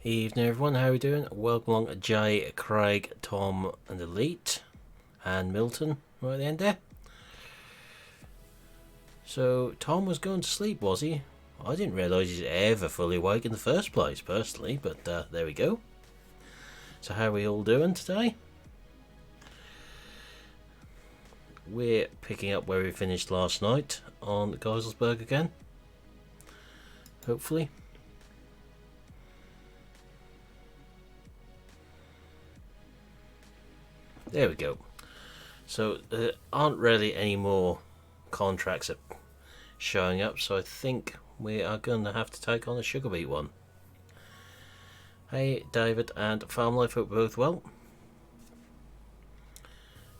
Evening everyone, how are we doing? Welcome along to Jay, Craig, Tom and Elite and Milton right at the end there. So Tom was going to sleep, was he? I didn't realise he's ever fully awake in the first place personally, but there we go. So how are we all doing today? We're picking up where we finished last night on Geiselsberg again, hopefully. There we go. So there aren't really any more contracts showing up, so I think we are going to have to take on a sugar beet one. Hey David and Farm Life, hope both well.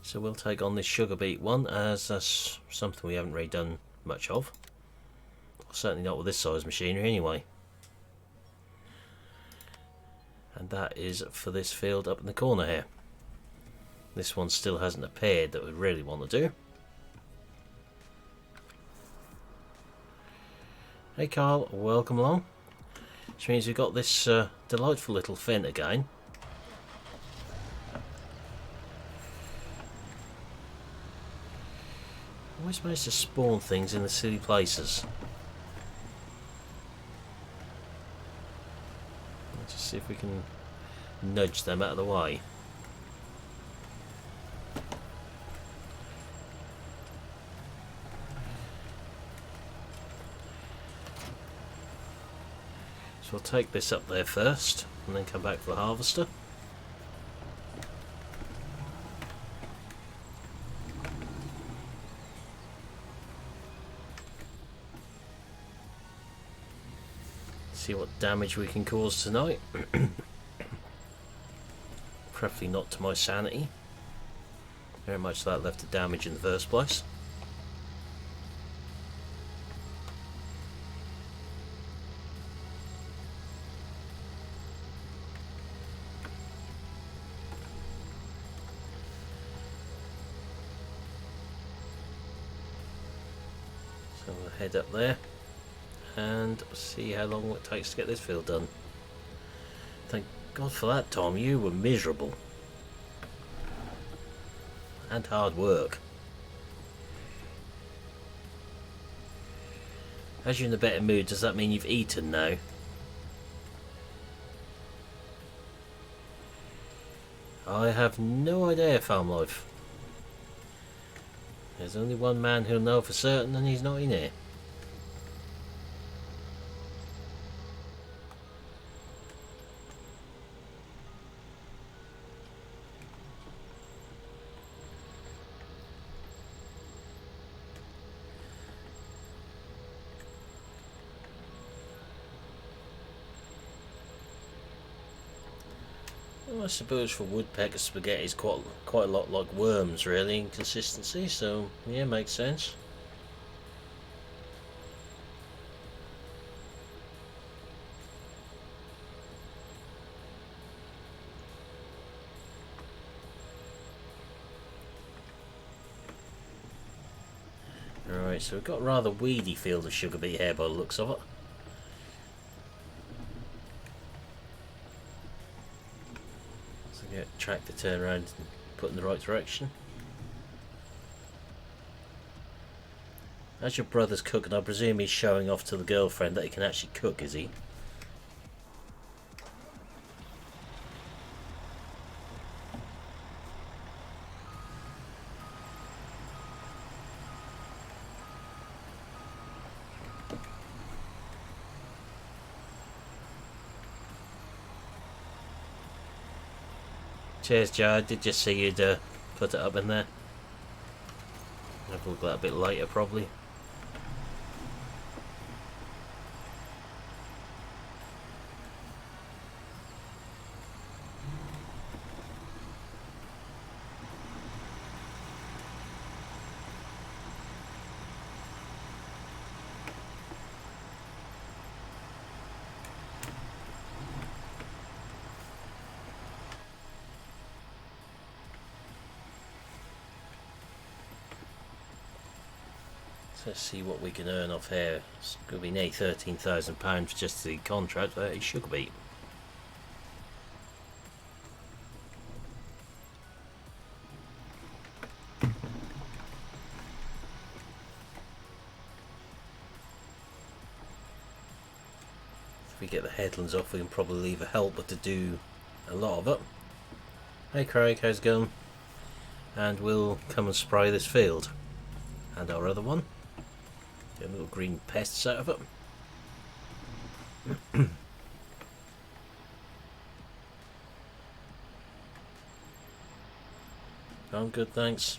So we'll take on this sugar beet one, as that's something we haven't really done much of. Certainly not with this size machinery anyway. And that is for this field up in the corner here. This one still hasn't appeared that we really want to do. Hey Carl, welcome along. Which means we've got this delightful little fin again. Always managed to spawn things in the silly places. Let's just see if we can nudge them out of the way. So we'll take this up there first and then come back to the harvester. See what damage we can cause tonight. Preferably not to my sanity. Very much that left to damage in the first place. So we'll head up there and see how long it takes to get this field done. Thank God for that, Tom. You were miserable. And hard work. As you're in a better mood, does that mean you've eaten now? I have no idea, Farm Life. There's only one man who'll know for certain, and he's not in here. Well, I suppose for woodpecker spaghetti is quite a lot like worms really in consistency, so yeah, makes sense. Alright, so we've got a rather weedy field of sugar beet here by the looks of it. Get tractor turn around and put in the right direction. As your brother's cooking, I presume he's showing off to the girlfriend that he can actually cook, is he? Cheers, Joe. I did just see you'd put it up in there. I'll look at that a bit later, probably. Let's see what we can earn off here. It's going to be nearly £13,000 for just the contract for a sugar beet. If we get the headlands off, we can probably leave a helper to do a lot of it. Hey Craig, how's it going? And we'll come and spray this field. And our other one. Get little green pests out of it. I'm good, thanks.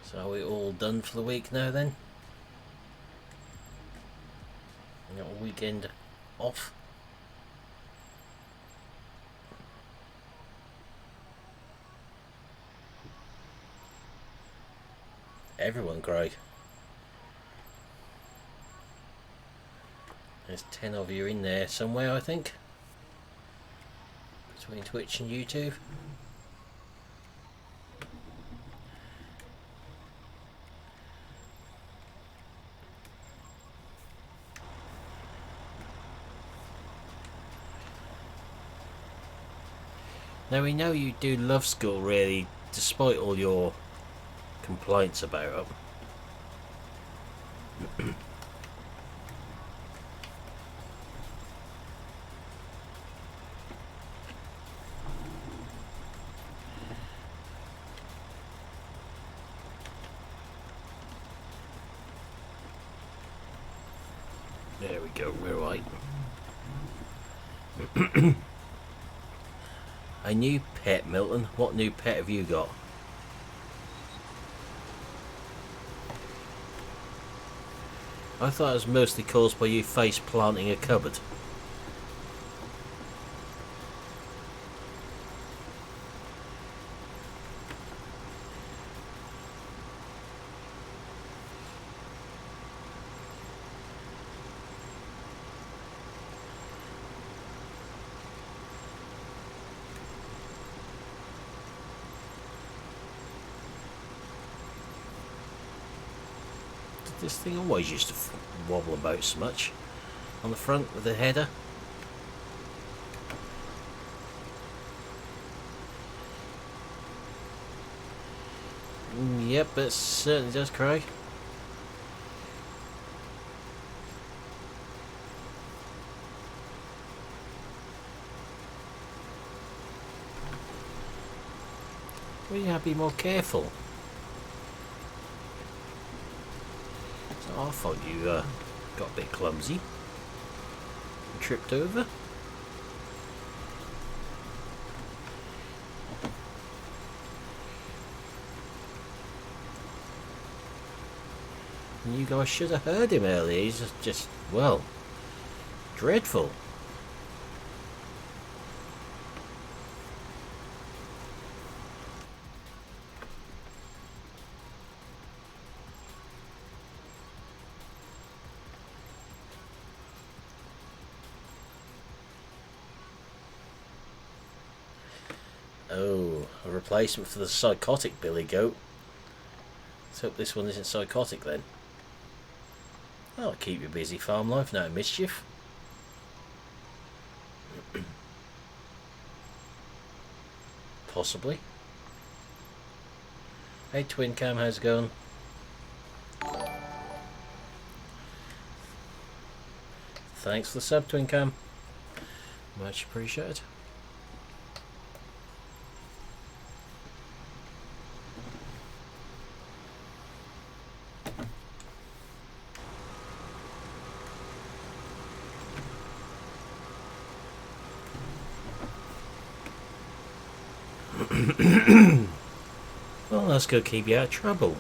So are we all done for the week now then? We got a weekend off. Everyone, Craig. There's 10 of you in there somewhere, I think. Between Twitch and YouTube. Now we know you do love school, really, despite all your complaints about it. There we go, we're right. A new pet, Milton. What new pet have you got? I thought it was mostly caused by you face planting a cupboard. This thing always used to wobble about so much on the front with the header. Yep, it certainly does, Craig. Well, you have to be more careful. I thought you got a bit clumsy and tripped over. And you guys should have heard him earlier. He's just well, dreadful. Oh, a replacement for the psychotic Billy Goat. Let's hope this one isn't psychotic then. That'll keep you busy, farm life, no mischief. Possibly. Hey Twin Cam, how's it going? Thanks for the sub, Twin Cam. Much appreciated. Well, that's going to keep you out of trouble.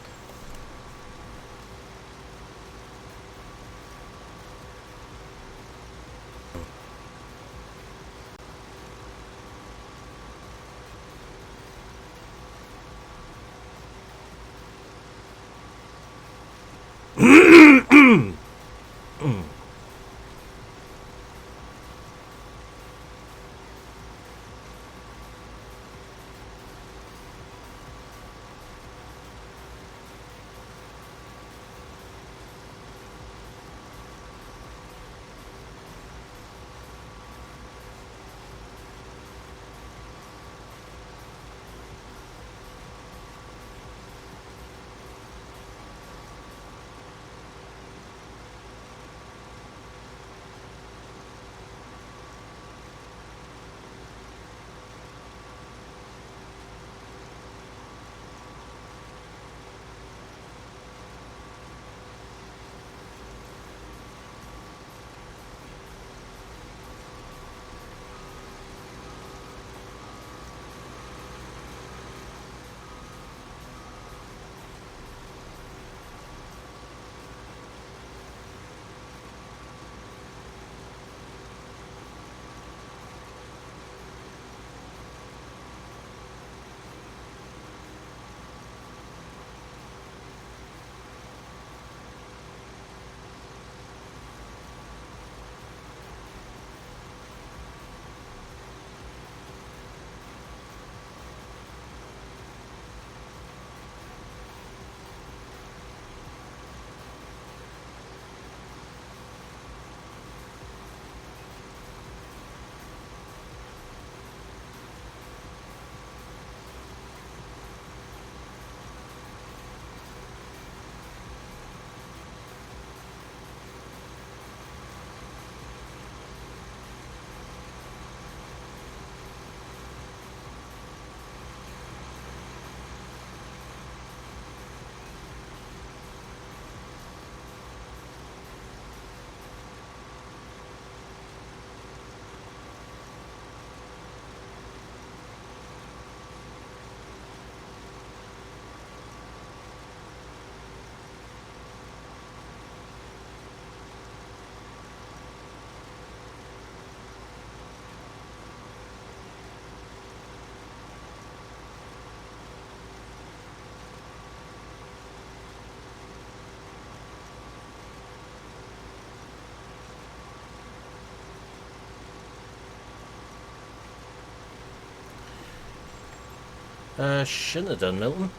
Shouldn't have done, Milton.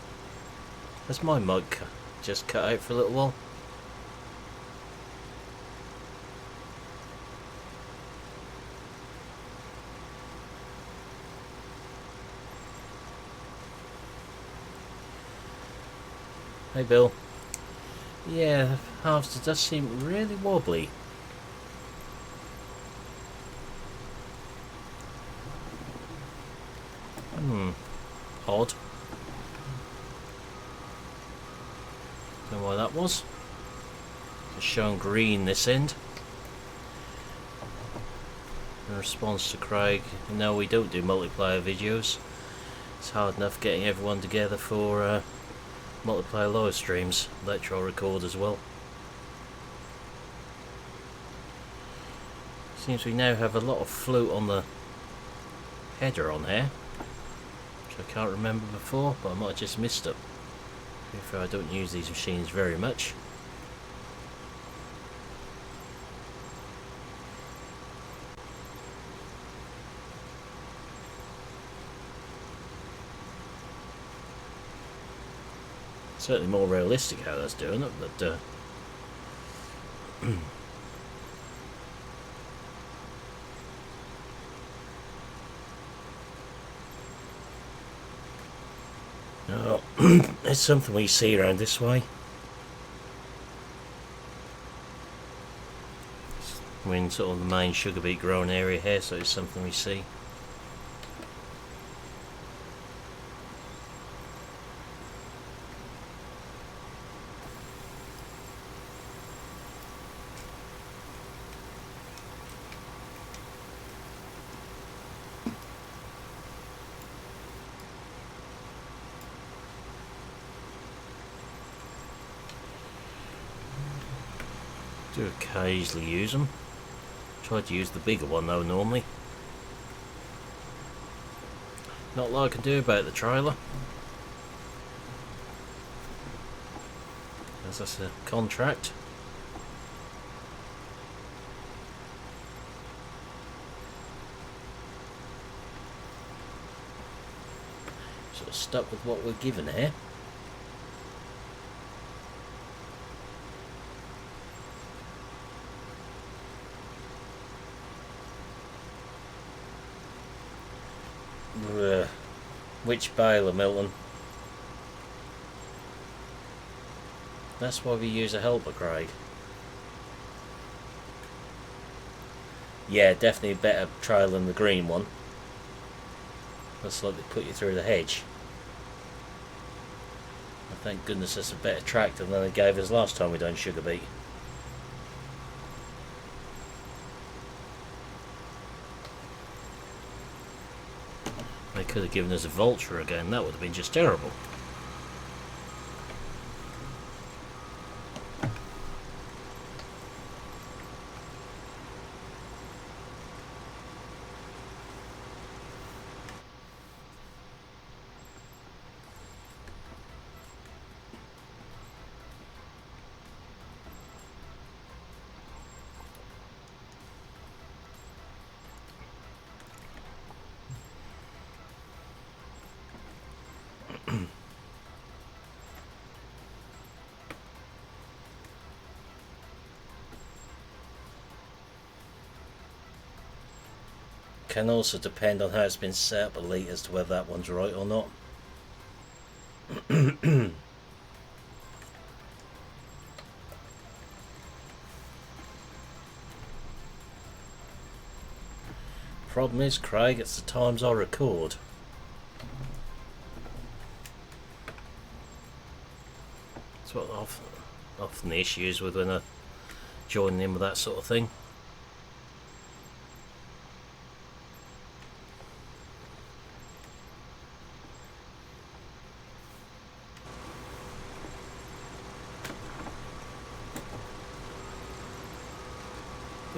Has my mic just cut out for a little while? Hey Bill. Yeah, the halves does seem really wobbly. Odd. Don't know why that was. It's showing green this end. In response to Craig, no, we don't do multiplayer videos. It's hard enough getting everyone together for multiplayer live streams. Electro record as well. Seems we now have a lot of float on the header on here, which I can't remember before, but I might have just missed it. To be fair, I don't use these machines very much. Certainly more realistic how that's doing it, but no, it's something we see around this way. We're in sort of the main sugar beet growing area here, so it's something we see. Do occasionally use them. Try to use the bigger one though normally. Not a lot I can do about the trailer, as that's a contract. Sort of stuck with what we're given here. Which baler, Milton? That's why we use a helper, Craig. Yeah, definitely a better trail than the green one. That's like they put you through the hedge. And thank goodness that's a better tractor than they gave us last time we done sugar beet. They could have given us a vulture again, that would have been just terrible. Can also depend on how it's been set up elite as to whether that one's right or not. Problem is, Craig, it's the times I record. That's what often the issues with when I join in with that sort of thing.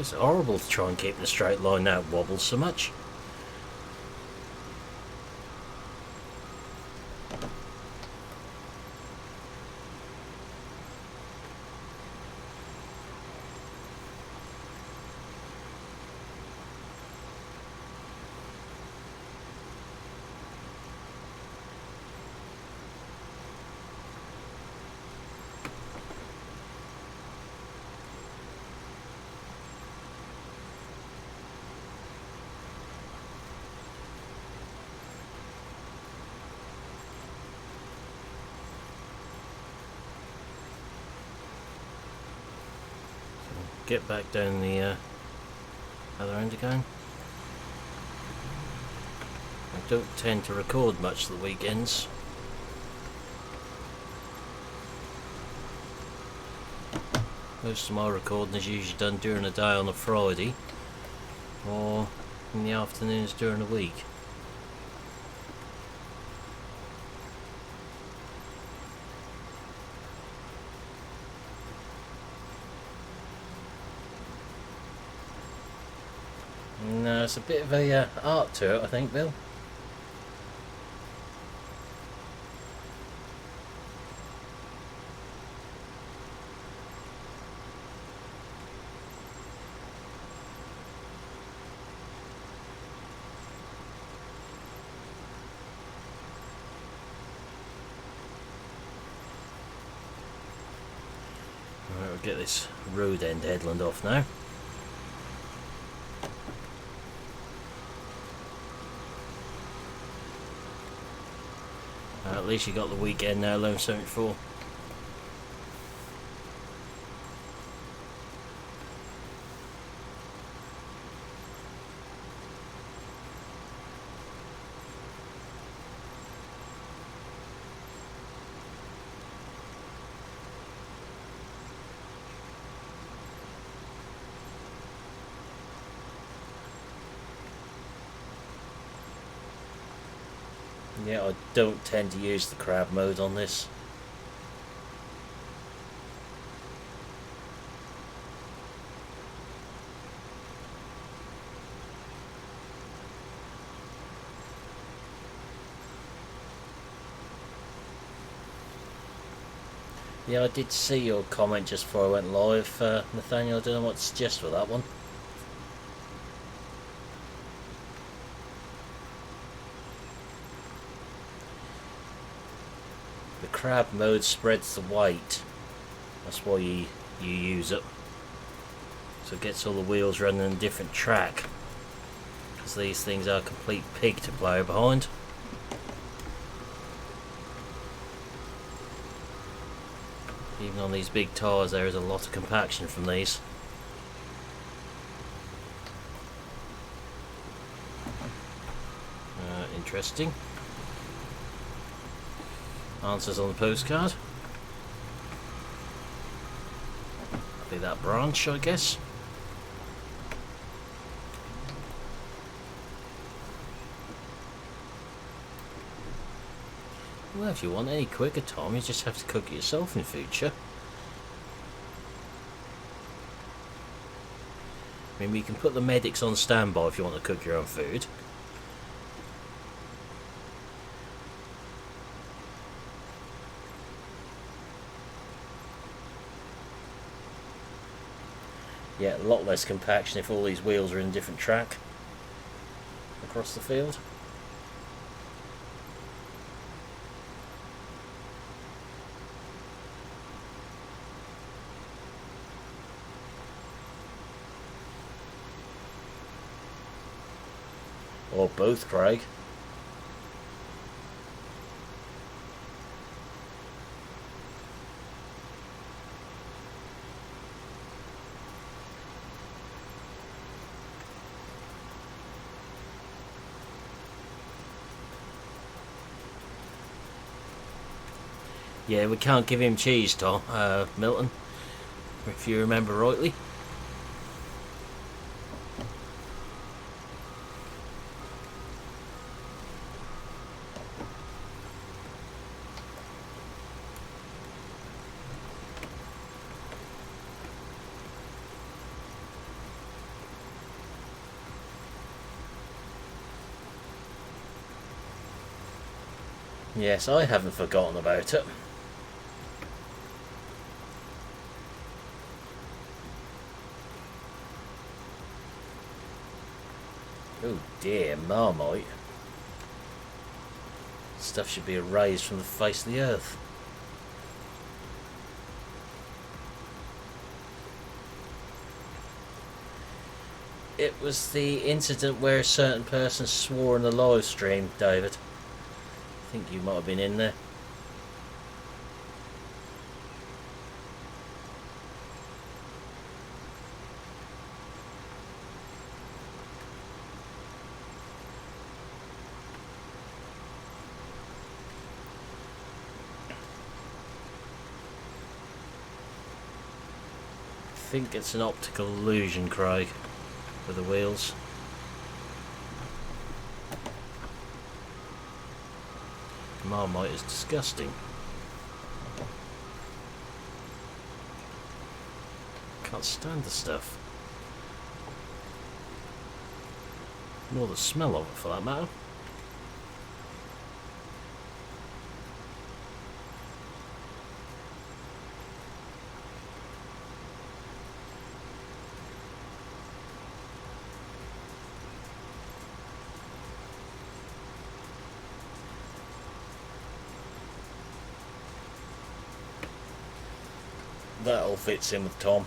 It's horrible to try and keep in a straight line now, it wobbles so much. get back down the other end again. I don't tend to record much the weekends. Most of my recording is usually done during the day on a Friday or in the afternoons during the week. No, it's a bit of a art to it, I think, Bill. Right, we'll get this road end headland off now. At least you got the weekend now, Lone 74. Yeah, I don't tend to use the crab mode on this. Yeah, I did see your comment just before I went live, Nathaniel. I don't know what to suggest for that one. Crab mode spreads the weight, that's why you use it, so it gets all the wheels running on a different track, because these things are a complete pig to plough behind. Even on these big tyres there is a lot of compaction from these. Interesting. Answers on the postcard. Be that branch, I guess. Well, if you want any quicker, Tom, you just have to cook it yourself in future. I mean, we can put the medics on standby if you want to cook your own food. Yeah, a lot less compaction if all these wheels are in a different track across the field. Or both, Craig. Yeah, we can't give him cheese, Tom, Milton, if you remember rightly. Yes, I haven't forgotten about it. Oh dear, Marmite. Stuff should be erased from the face of the earth. It was the incident where a certain person swore in the live stream, David. I think you might have been in there. think it's an optical illusion, Craig, with the wheels. Marmite is disgusting. Can't stand the stuff. Nor the smell of it, for that matter. That all fits in with Tom.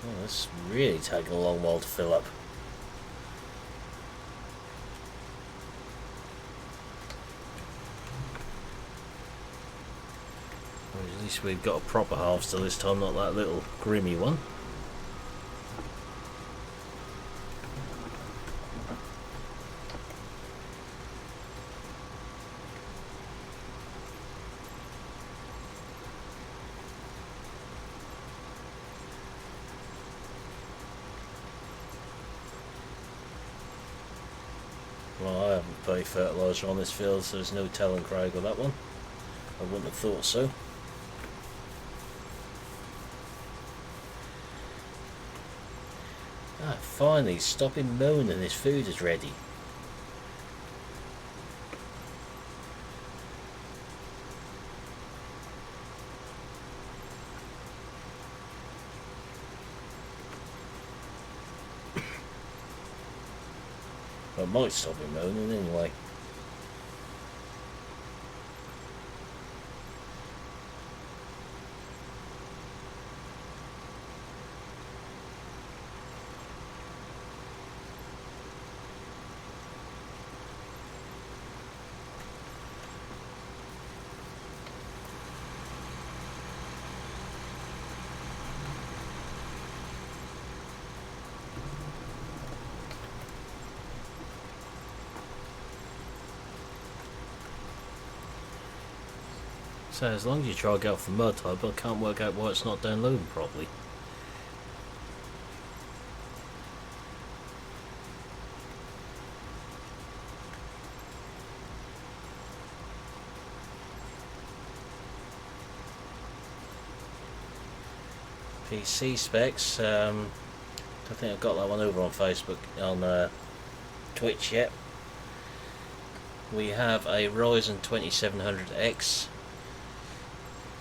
Oh, this really taking a long while to fill up. Well, at least we've got a proper harvester this time, not that little grimy one. Well, I haven't put any fertiliser on this field, so there's no telling Craig with that one. I wouldn't have thought so. Ah, finally, stop him moaning, his food is ready. I might stop him moaning anyway. So as long as you try to get off the mud hub, I can't work out why it's not downloading properly. PC specs, I think I've got that one over on Facebook, on Twitch yet. We have a Ryzen 2700X,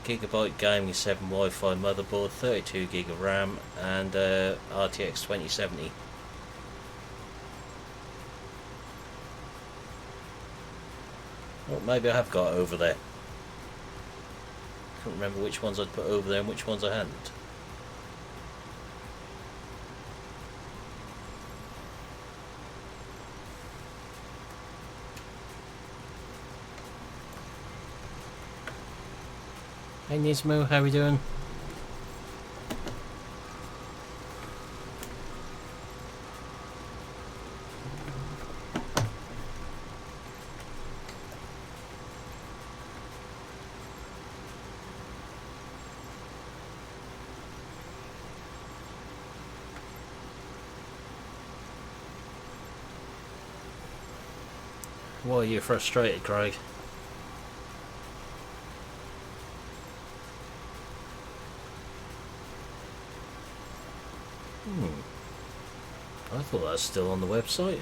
Gigabyte Gaming 7 Wi-Fi motherboard, 32 gig of RAM, and RTX 2070. Well, maybe I have got it over there. I can't remember which ones I'd put over there and which ones I hadn't. Hey Nismo, how are we doing? Why are you frustrated, Craig? I thought that was still on the website.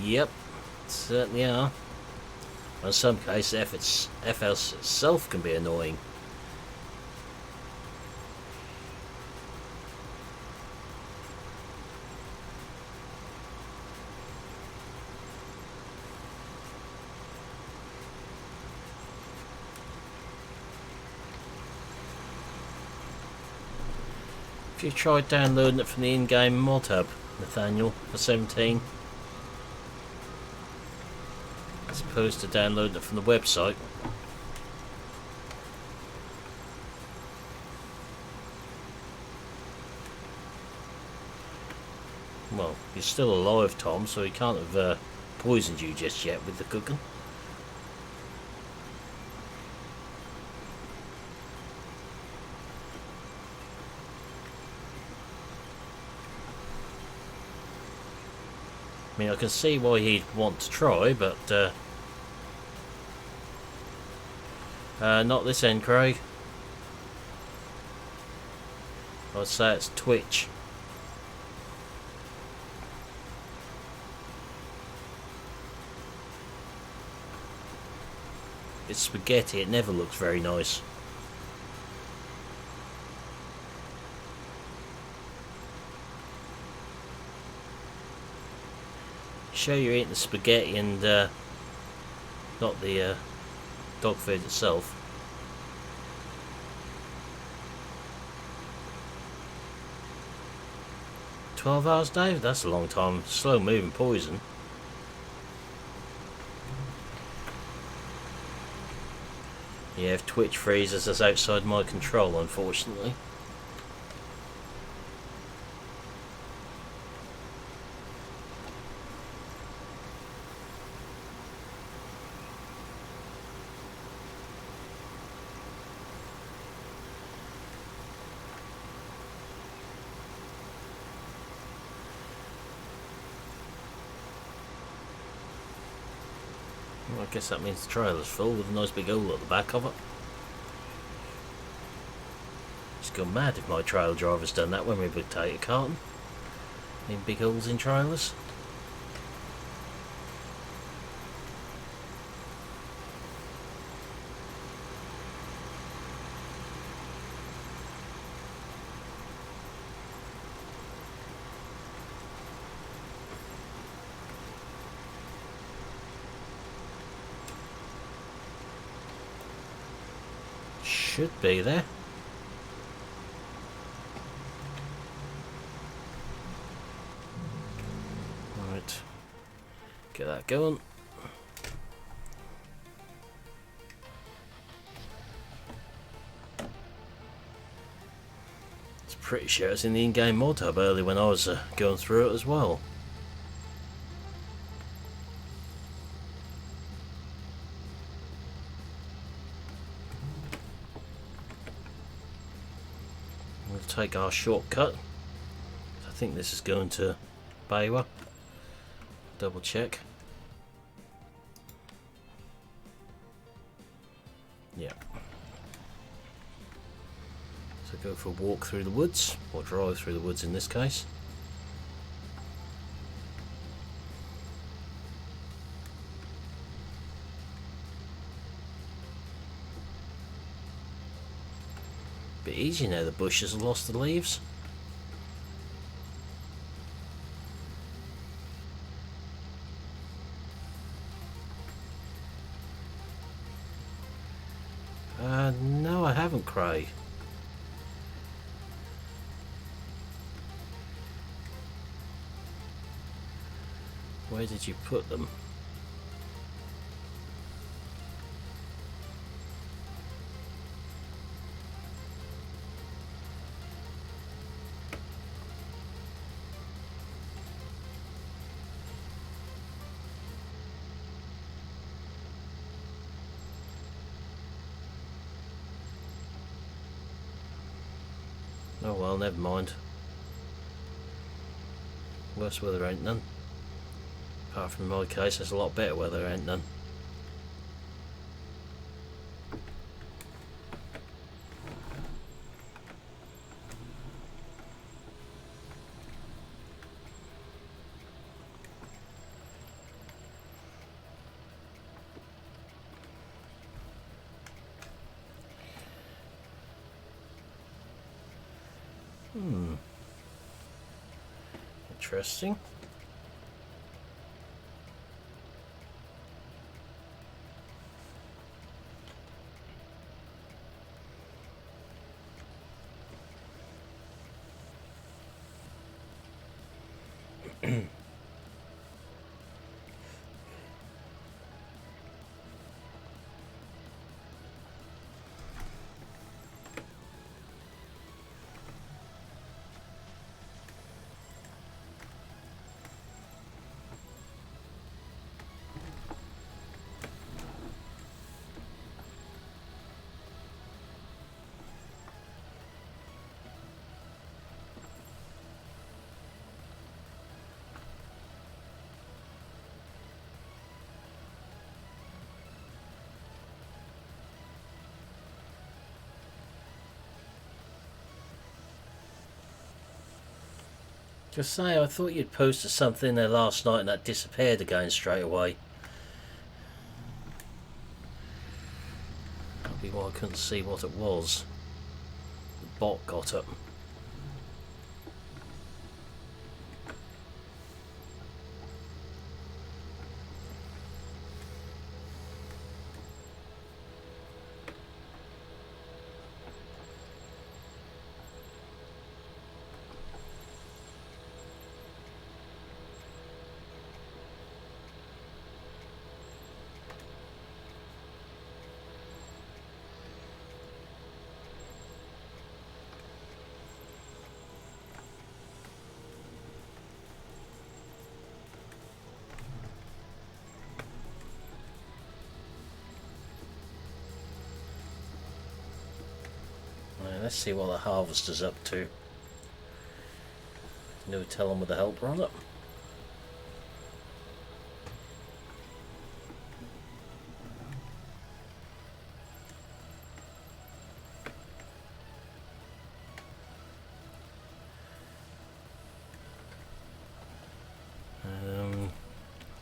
Yep, certainly are. In some cases, FS itself can be annoying. you tried downloading it from the in-game mod hub, Nathaniel, for 17? As opposed to downloading it from the website. Well, you're still alive, Tom, so he can't have poisoned you just yet with the cooking. I mean, I can see why he'd want to try, but not this end, Craig. I'd say it's Twitch. It's spaghetti, it never looks very nice. Show you're eating the spaghetti and not the dog food itself. $12 Dave? That's a long time. Slow moving poison. Yeah, if Twitch freezes us outside my control, unfortunately. Well, I guess that means the trailer's full with a nice big hole at the back of it. Just go mad if my trail driver's done that when we potato carton. Need big holes in trailers. Should be there. Right, get that going. It's pretty sure it's in the in-game mod hub early when I was going through it as well. Take our shortcut. I think this is going to Baywa. Double check. Yeah. So go for a walk through the woods, or drive through the woods in this case. Bit easy now the bushes have lost the leaves. No, I haven't, Craig. Where did you put them? Oh well, never mind. Worse weather ain't none. Apart from in my case, there's a lot better weather ain't none. Interesting. Just say, I thought you'd posted something there last night and that disappeared again straight away. That'd be why I couldn't see what it was. The bot got up. Let's see what the harvester's up to. No telling with the helper on it.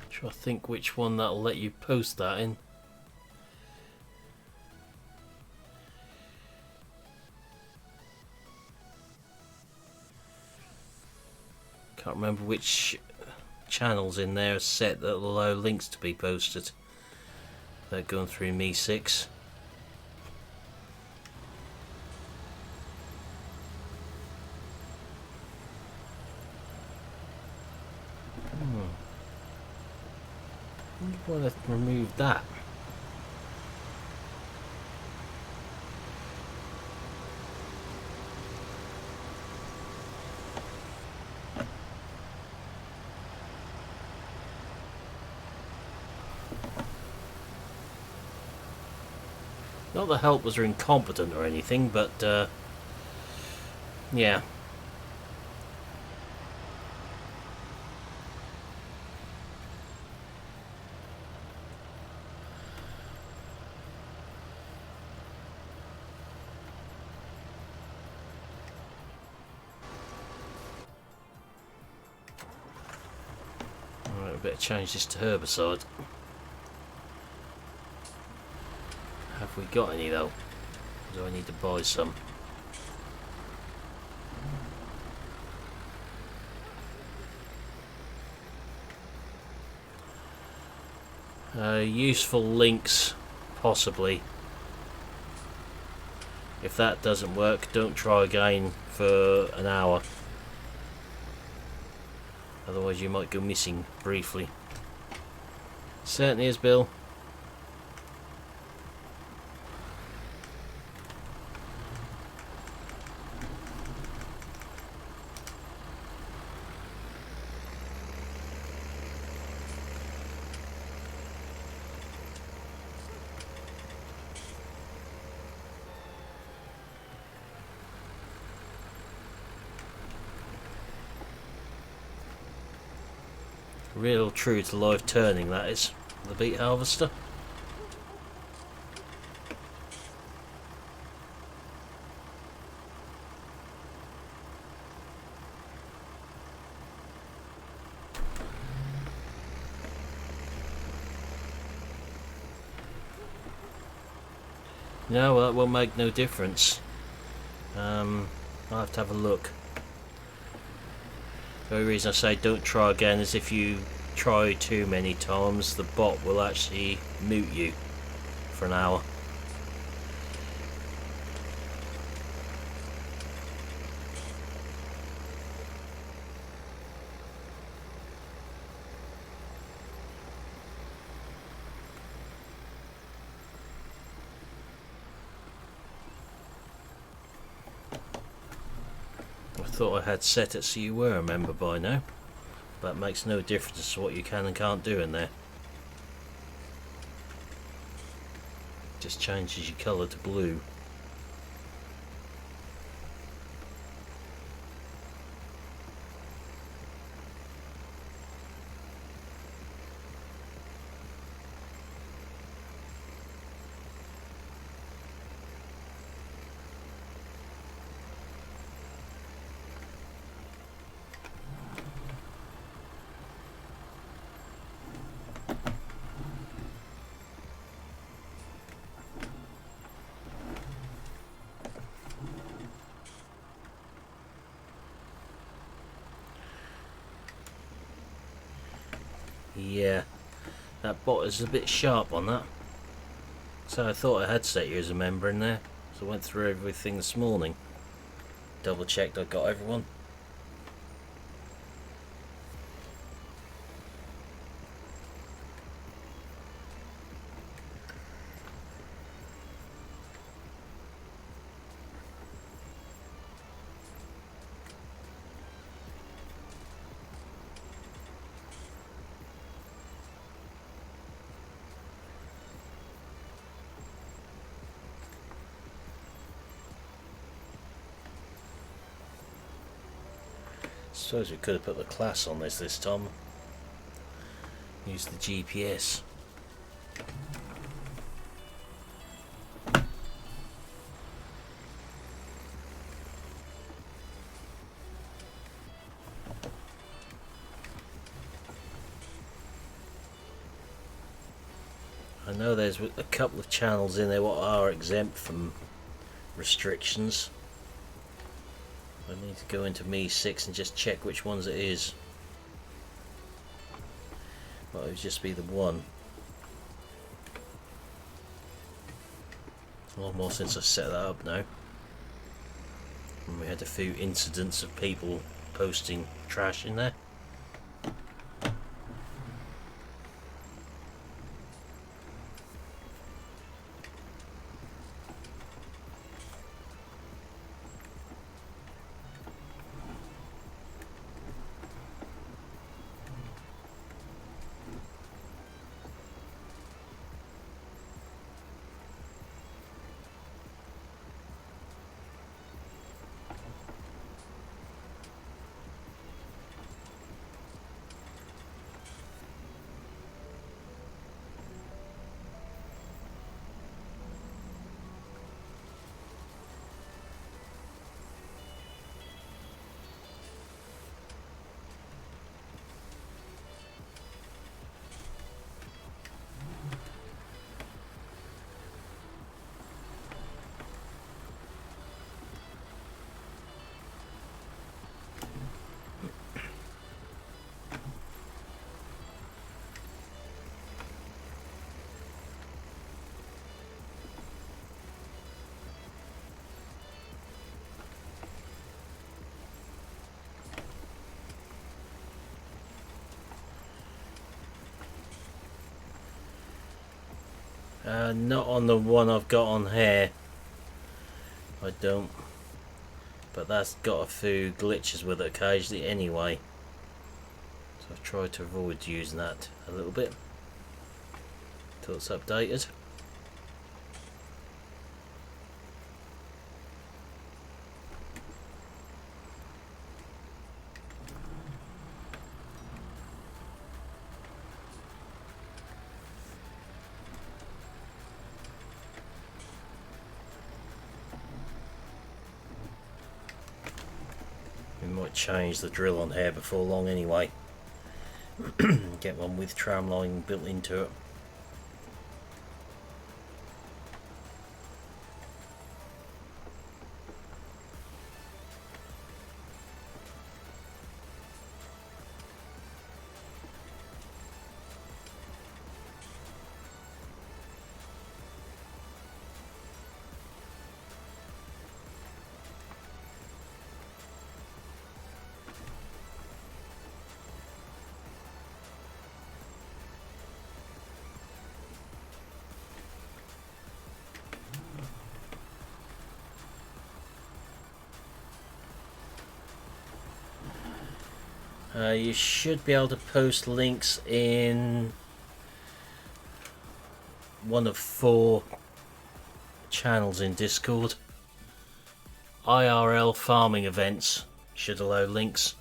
Try to think which one that'll let you post that in. Can't remember which channels in there are set that will allow links to be posted. They're going through Me6. I wonder why they've removed that. Not the helpers are incompetent or anything, but yeah. Alright, I better change this to herbicide. Have we got any though? Do I need to buy some? Useful links, possibly. If that doesn't work, don't try again for an hour. Otherwise you might go missing briefly. Certainly is, Bill. Real true to life turning, that is, the beet harvester. No, well, that will make no difference. I'll have to have a look. The only reason I say don't try again is if you try too many times, the bot will actually mute you for an hour. thought I had set it so you were a member by now, but it makes no difference to what you can and can't do in there. Just changes your colour to blue. Yeah, that bot is a bit sharp on that. So I thought I had set you as a member in there, so I went through everything this morning. Double checked I got everyone. Suppose we could have put the class on this time. Use the GPS. I know there's a couple of channels in there what are exempt from restrictions. I need to go into Me6 and just check which ones it is. Well, it would just be the one. A lot more since I set that up now. And we had a few incidents of people posting trash in there. Not on the one I've got on here. I don't. But that's got a few glitches with it occasionally anyway. So I've tried to avoid using that a little bit until it's updated. Change the drill on here before long anyway. Get one with tramline built into it. You should be able to post links in one of 4 channels in Discord. IRL farming events should allow links.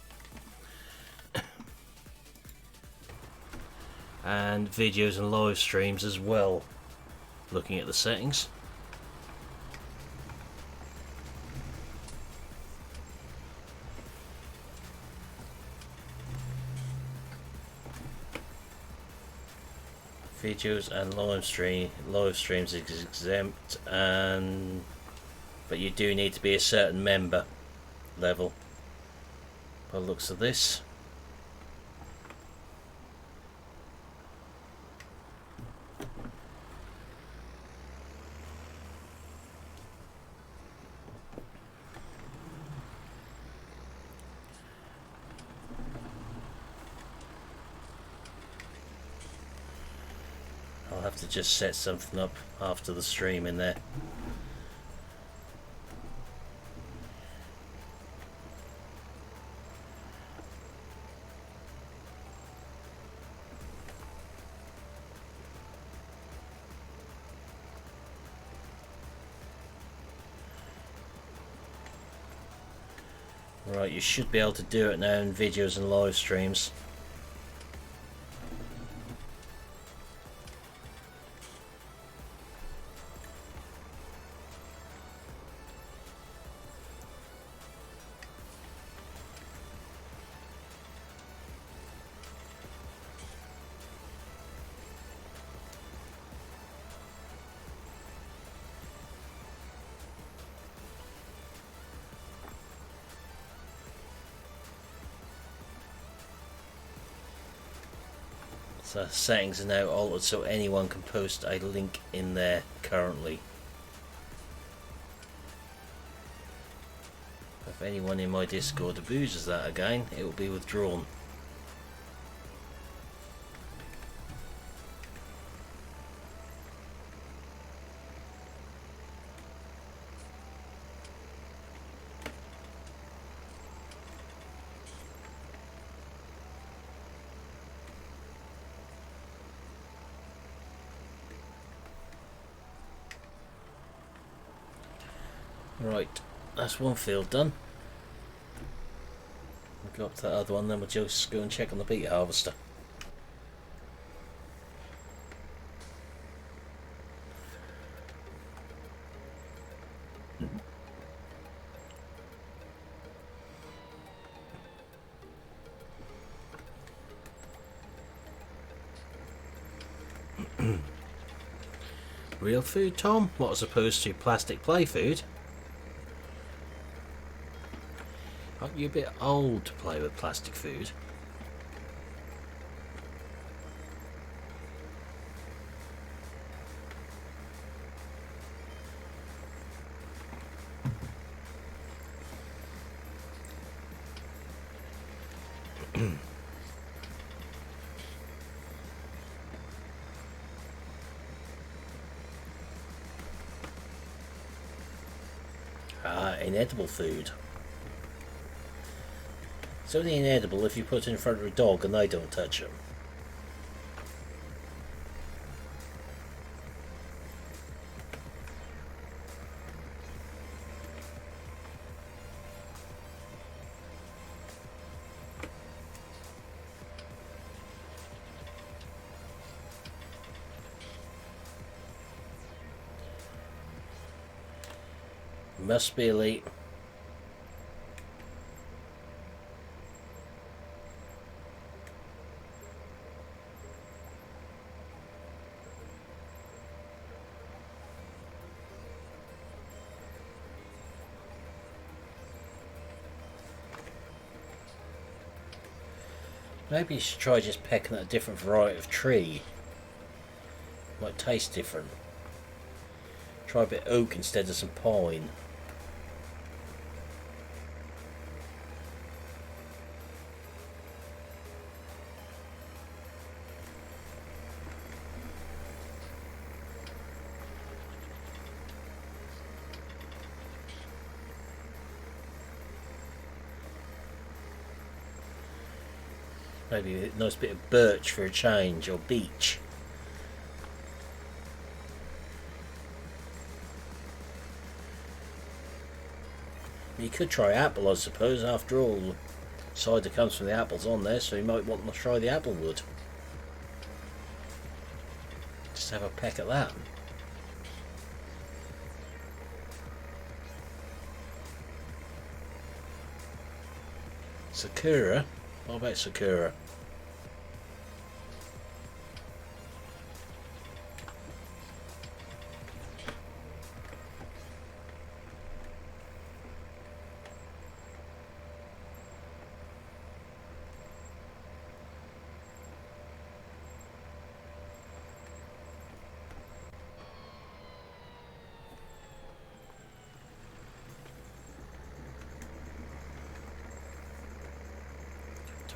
And videos and live streams as well, looking at the settings. Videos and live streams is exempt, but you do need to be a certain member level by the looks of this. I'll have to just set something up after the stream in there. Right, you should be able to do it now in videos and live streams. So settings are now altered so anyone can post a link in there currently. If anyone in my Discord abuses that again, it will be withdrawn. Right, that's one field done. We'll go up to that other one, then we'll just go and check on the beet harvester. Real food, Tom? What, as opposed to plastic play food? Aren't you a bit old to play with plastic food? Inedible food. It's only inedible if you put it in front of a dog and they don't touch it. Must be elite. Maybe you should try just pecking at a different variety of tree. Might taste different. Try a bit of oak instead of some pine. Maybe a nice bit of birch for a change, or beech. You could try apple, I suppose. After all, the cider comes from the apples on there, so you might want to try the apple wood. Just have a peck at that. Sakura? What about Sakura?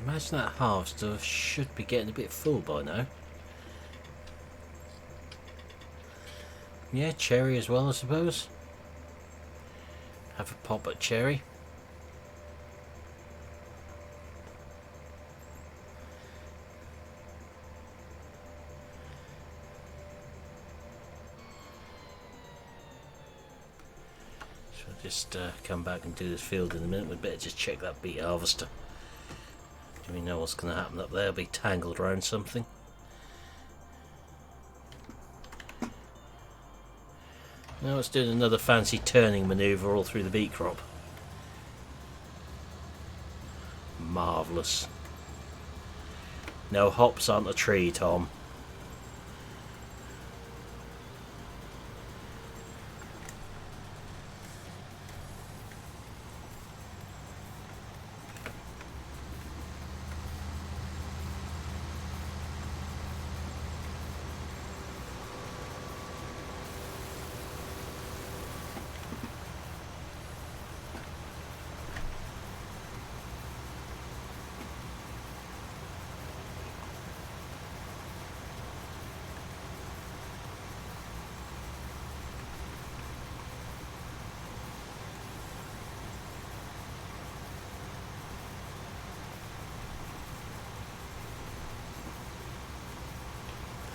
Imagine that harvester should be getting a bit full by now. Yeah, cherry as well, I suppose. Have a pop at cherry. So I'll just come back and do this field in a minute. We'd better just check that beet harvester. Do we know what's going to happen up there? It'll be tangled around something. Now it's doing another fancy turning manoeuvre all through the beet crop. Marvellous. No hops aren't a tree, Tom.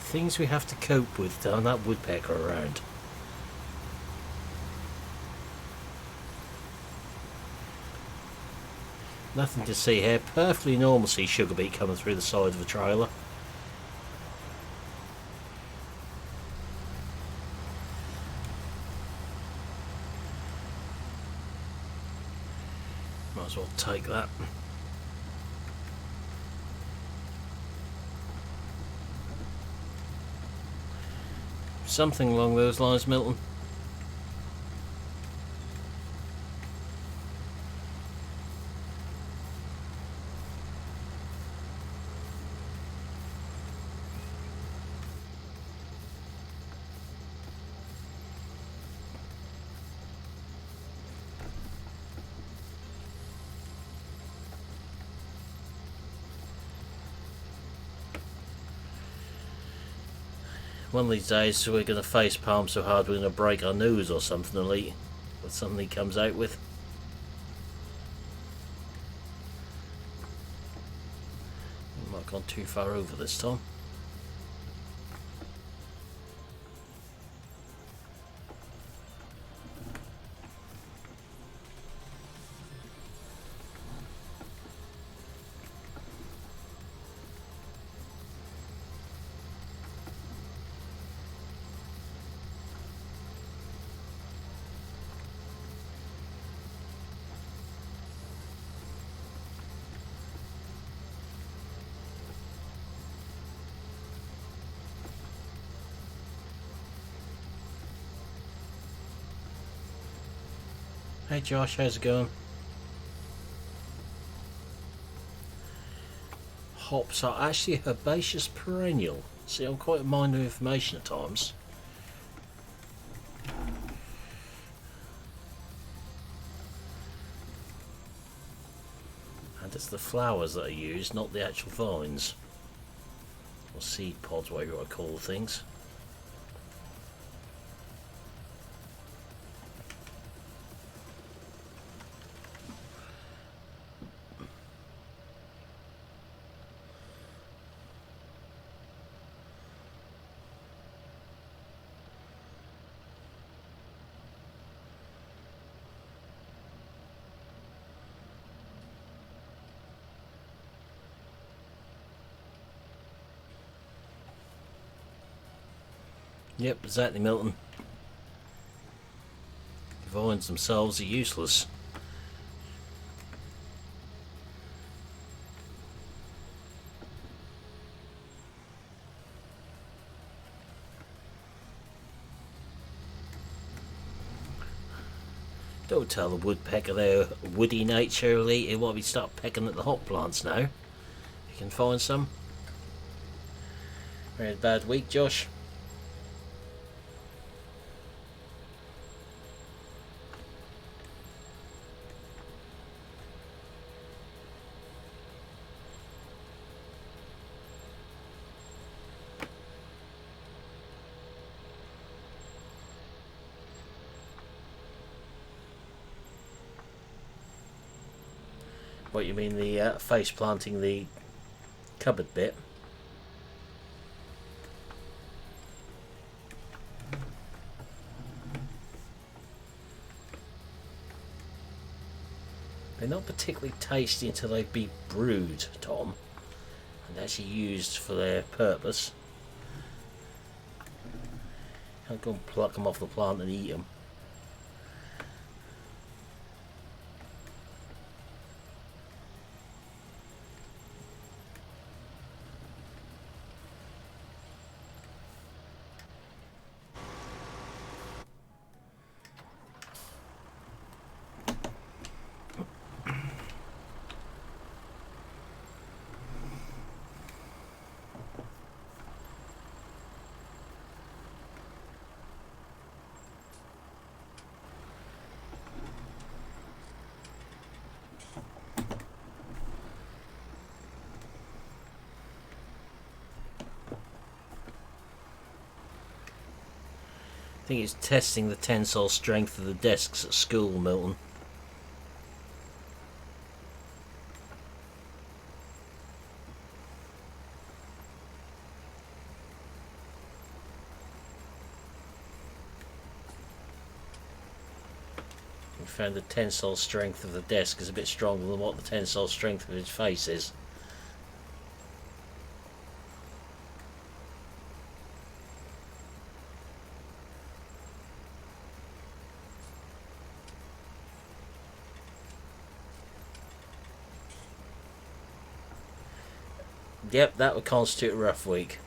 Things we have to cope with down that woodpecker around. Nothing to see here. Perfectly normal to see sugar beet coming through the side of a trailer. Might as well take that. Something along those lines, Milton. One of these days we're going to face palm so hard we're going to break our nose or something, Elite. With something he comes out with. Might have gone too far over this time. Hey Josh, how's it going? Hops are actually a herbaceous perennial. See, I'm quite a mind of information at times. And it's the flowers that are used, not the actual vines. Or seed pods, whatever you want to call the things. Yep, exactly, Milton. Vines themselves are useless. Don't tell the woodpecker their woody nature, Lee. He won't be start pecking at the hot plants now. You can find some. Very bad week, Josh. What, you mean the face planting the cupboard bit? They're not particularly tasty until they've been brewed, Tom, and actually used for their purpose. Can't go and pluck them off the plant and eat them. I think it's testing the tensile strength of the desks at school, Milton. We found the tensile strength of the desk is a bit stronger than what the tensile strength of his face is. Yep, that would constitute a rough week.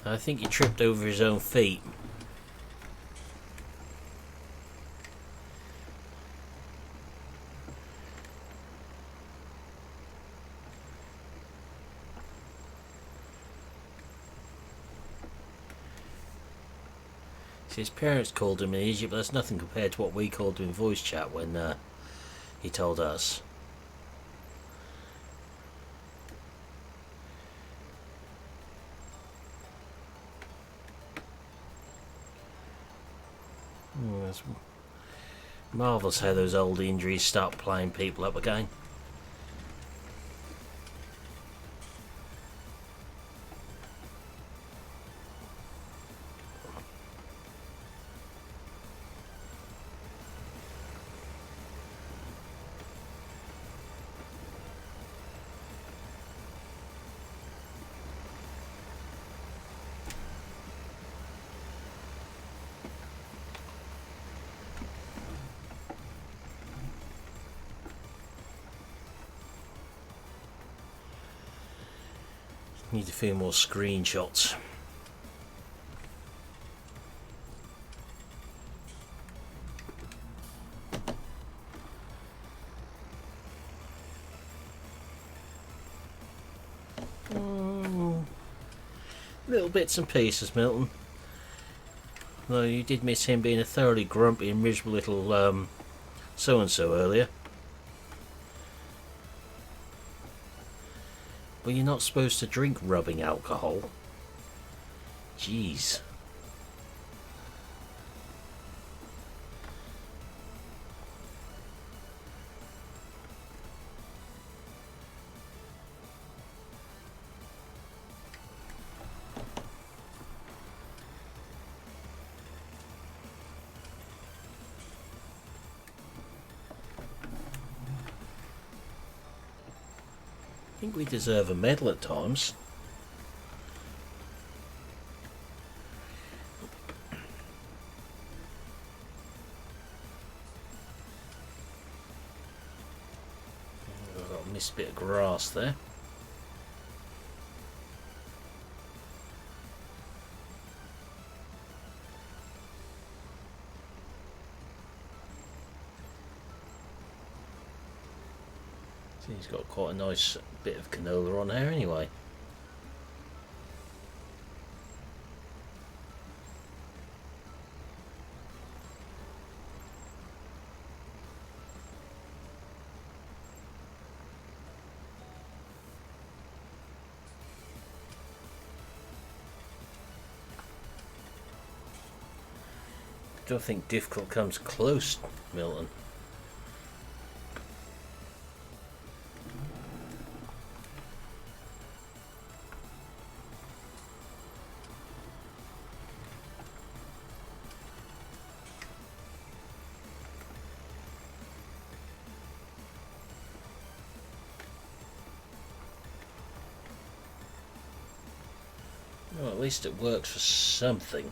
I think he tripped over his own feet. His parents called him in Egypt, but that's nothing compared to what we called him in voice chat when he told us. It's marvellous how those old injuries start playing people up again. Need a few more screenshots. Little bits and pieces, Milton. Though you did miss him being a thoroughly grumpy and miserable little so-and-so earlier. Well, you're not supposed to drink rubbing alcohol. Jeez. think we deserve a medal at times. I've got a missed bit of grass there. He's got quite a nice bit of canola on here anyway. I don't think difficult comes close, Milton. Well, at least it works for something.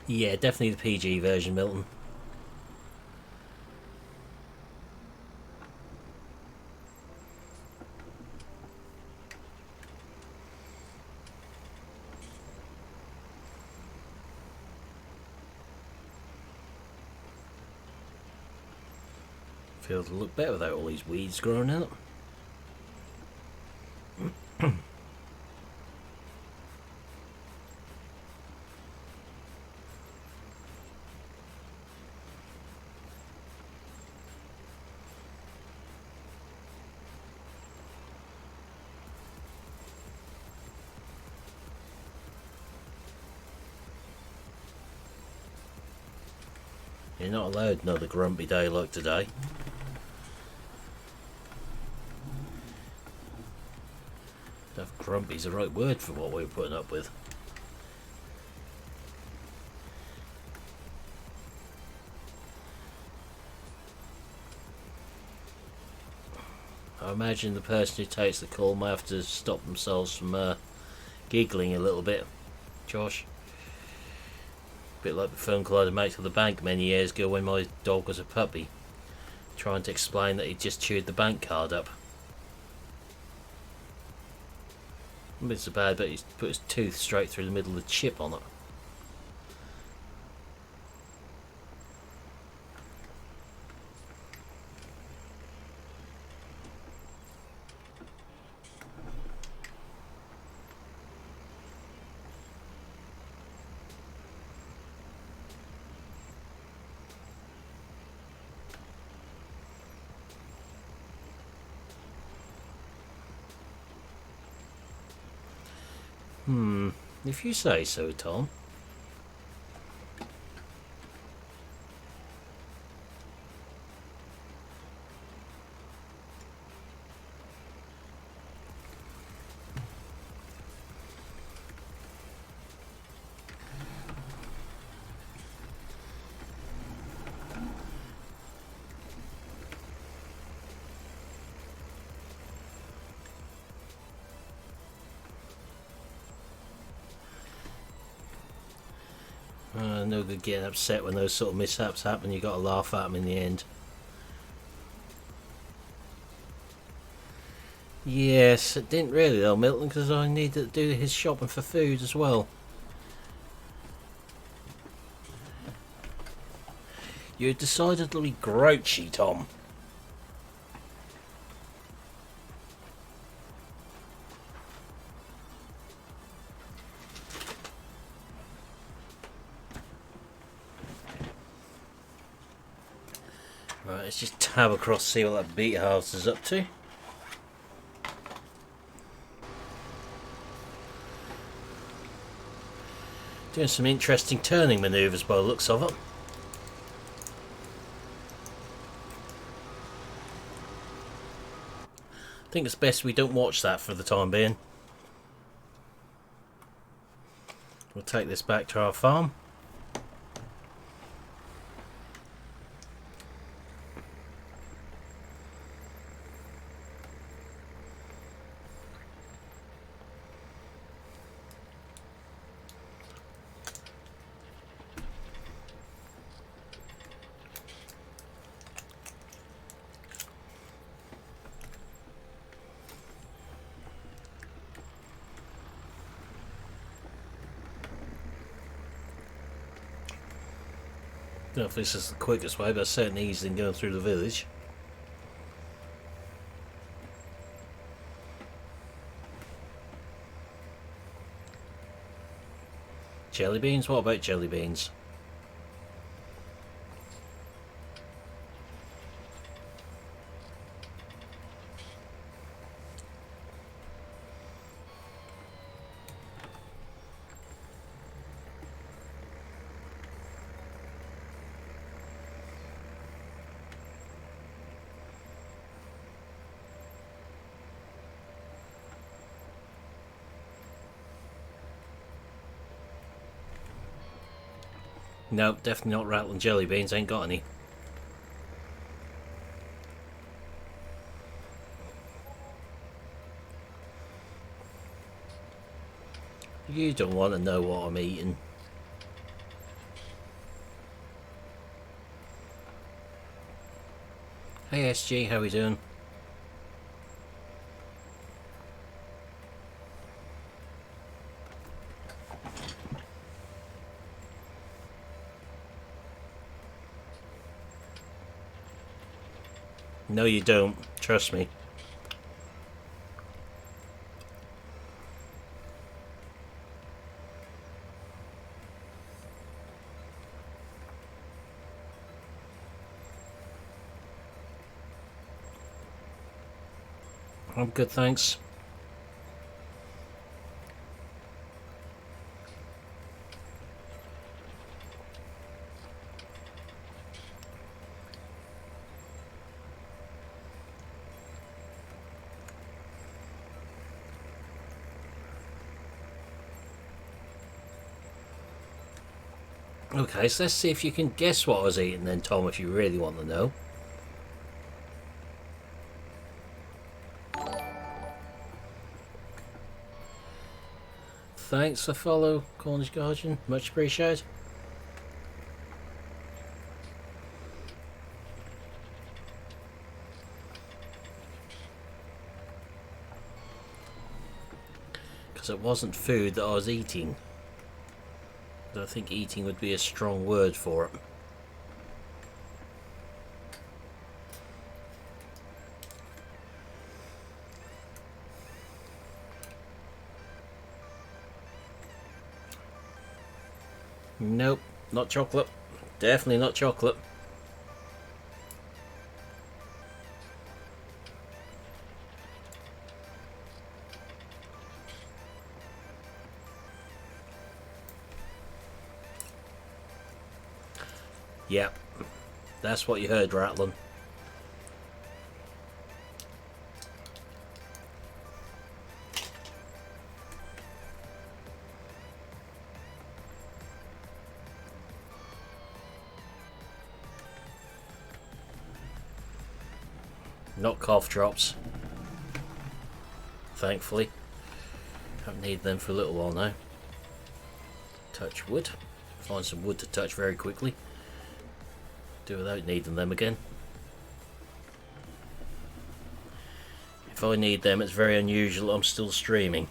Yeah, definitely the PG version, Milton. Feels to look better without all these weeds growing out. You're not allowed another grumpy day like today. I don't know if grumpy's the right word for what we're putting up with. I imagine the person who takes the call may have to stop themselves from giggling a little bit, Josh. Bit like the phone call I had to make to the bank many years ago when my dog was a puppy, trying to explain that he just chewed the bank card up. A bit so bad, but he's put his tooth straight through the middle of the chip on it. If you say so, Tom. No good getting upset when those sort of mishaps happen. You got to laugh at them in the end. Yes, it didn't really though, Milton, because I needed to do his shopping for food as well. You're decidedly grouchy, Tom. Right, let's just tab across, see what that beta house is up to. Doing some interesting turning manoeuvres by the looks of it. I think it's best we don't watch that for the time being. We'll take this back to our farm. I don't know if this is the quickest way, but it's certainly easier than going through the village. Jelly beans? What about jelly beans? Nope, definitely not rattling jelly beans, ain't got any. You don't want to know what I'm eating. Hey SG, how we doing? No you don't, trust me. I'm good, thanks. Okay, so let's see if you can guess what I was eating then, Tom, if you really want to know. Thanks for follow, Cornish Guardian. Much appreciated. Because it wasn't food that I was eating. I think eating would be a strong word for it. Nope, not chocolate. Definitely not chocolate. Yep, that's what you heard rattling. Not cough drops, thankfully. Haven't needed them for a little while now. Touch wood. Find some wood to touch very quickly. Do without needing them again. If I need them, it's very unusual I'm still streaming.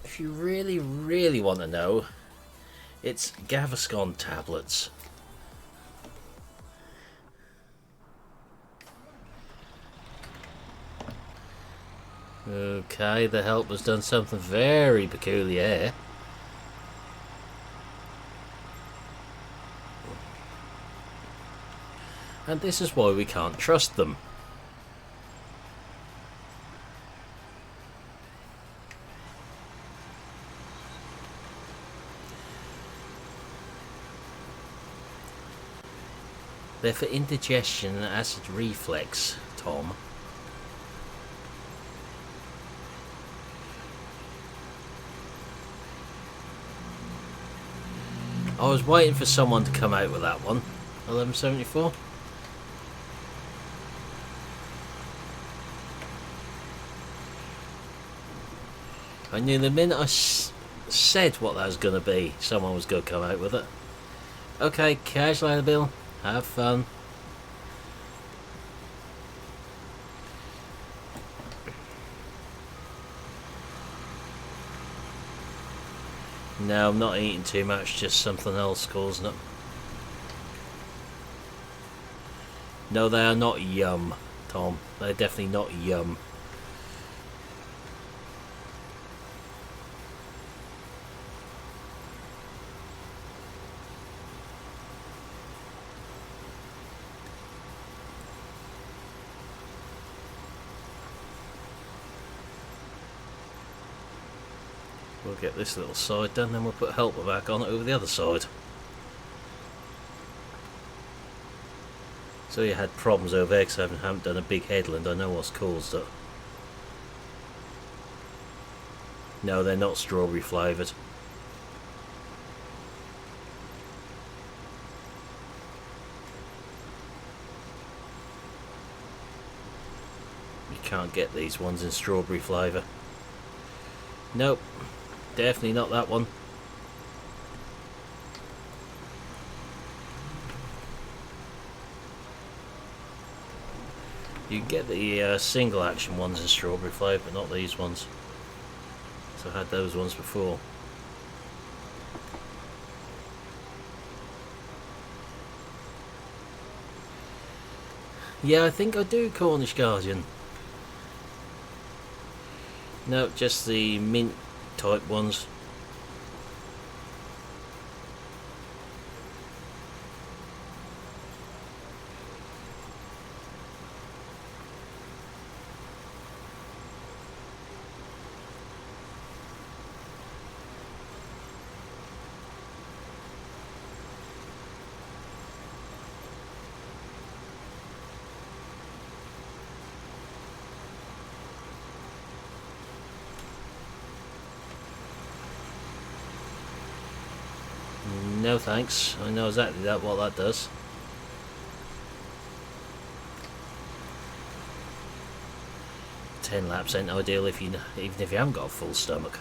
If you really want to know, it's Gaviscon tablets. Okay, the helper's done something very peculiar. And this is why we can't trust them. They're for indigestion and acid reflux, Tom. I was waiting for someone to come out with that one. 1174. I knew the minute I said what that was going to be, someone was going to come out with it. Okay, casual later, Bill. Have fun. No, I'm not eating too much, just something else causing it. No, they are not yum, Tom. They're definitely not yum. We'll get this little side done, then we'll put helper back on it over the other side. So you had problems over there because I haven't done a big headland. I know what's caused it. No, they're not strawberry flavoured. You can't get these ones in strawberry flavour. Nope. Definitely not that one. You can get the single action ones in strawberry flavour, but not these ones. So I had those ones before. Yeah, I think I do Cornish Guardian. No, just the mint type ones. No thanks, I know exactly what that does. Ten laps ain't ideal if even if you haven't got a full stomach.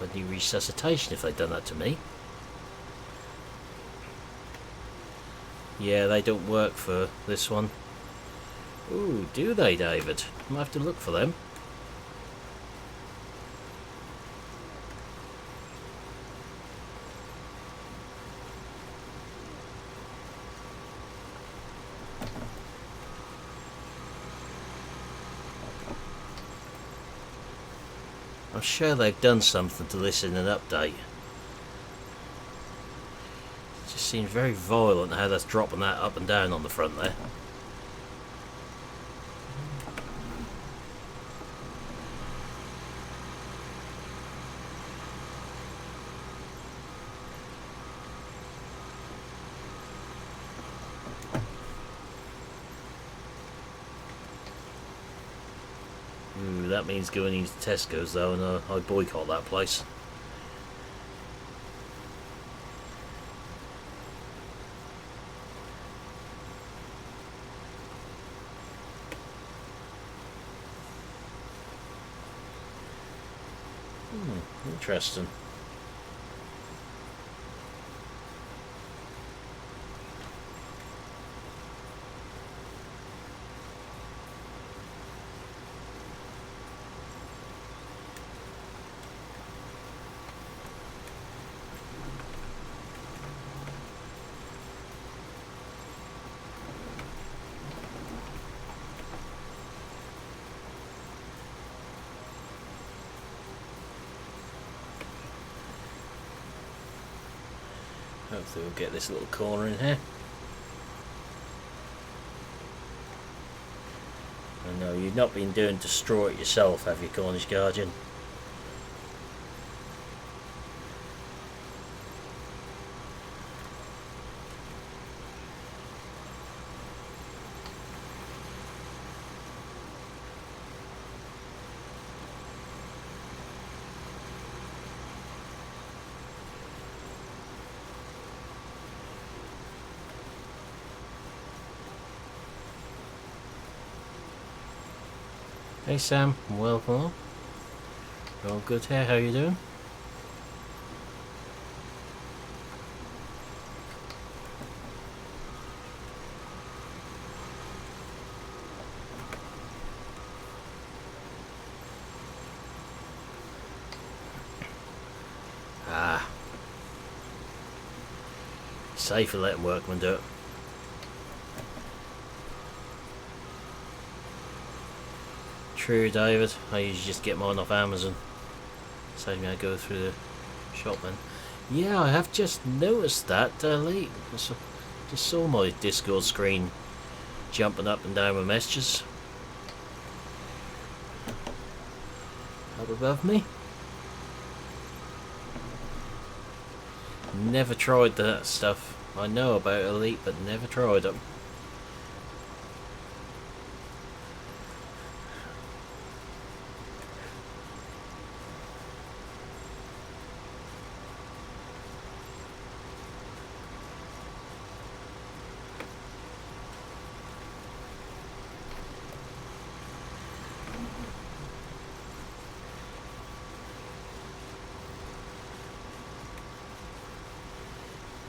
I'd need resuscitation if they'd done that to me. Yeah, they don't work for this one. Ooh, do they, David? I might have to look for them. I'm sure they've done something to this in an update. It just seems very violent how that's dropping that up and down on the front there. Ooh, that means going into Tesco's though, and I boycott that place. Interesting. Hopefully we'll get this little corner in here. I know you've not been doing Destroy It Yourself, have you, Cornish Guardian? Hey Sam, welcome. All good here, how you doing? Ah. Safer letting workmen do it. True, David. I usually just get mine off Amazon. Save me I go through the shop then. Yeah, I have just noticed that, Lee. Just saw my Discord screen jumping up and down with messages. Up above me. Never tried that stuff. I know about Elite, but never tried it.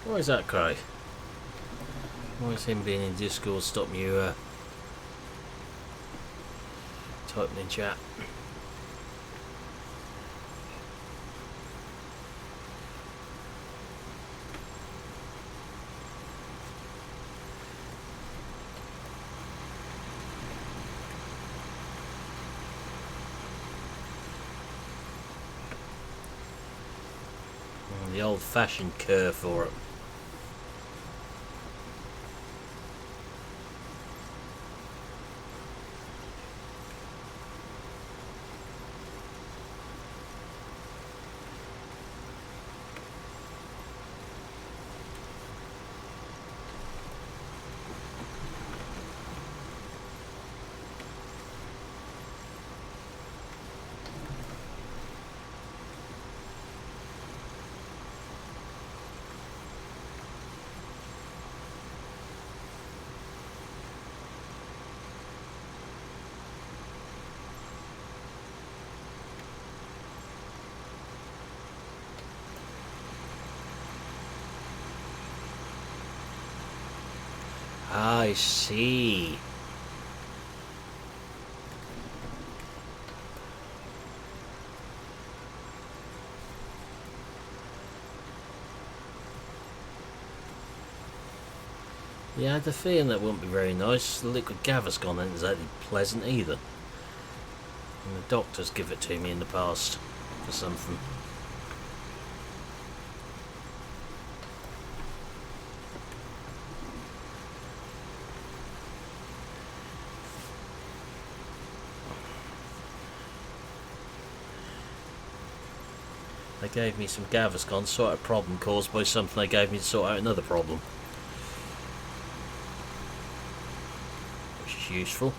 Why is that, Craig? Why is him being in Discord stopping you typing in chat? The old-fashioned curve for it. I see. Yeah, I had the feeling that wouldn't be very nice. The liquid Gaviscon isn't exactly pleasant either. And the doctors give it to me in the past for something. They gave me some Gaviscon to sort out a problem caused by something they gave me to sort out another problem. Which is useful.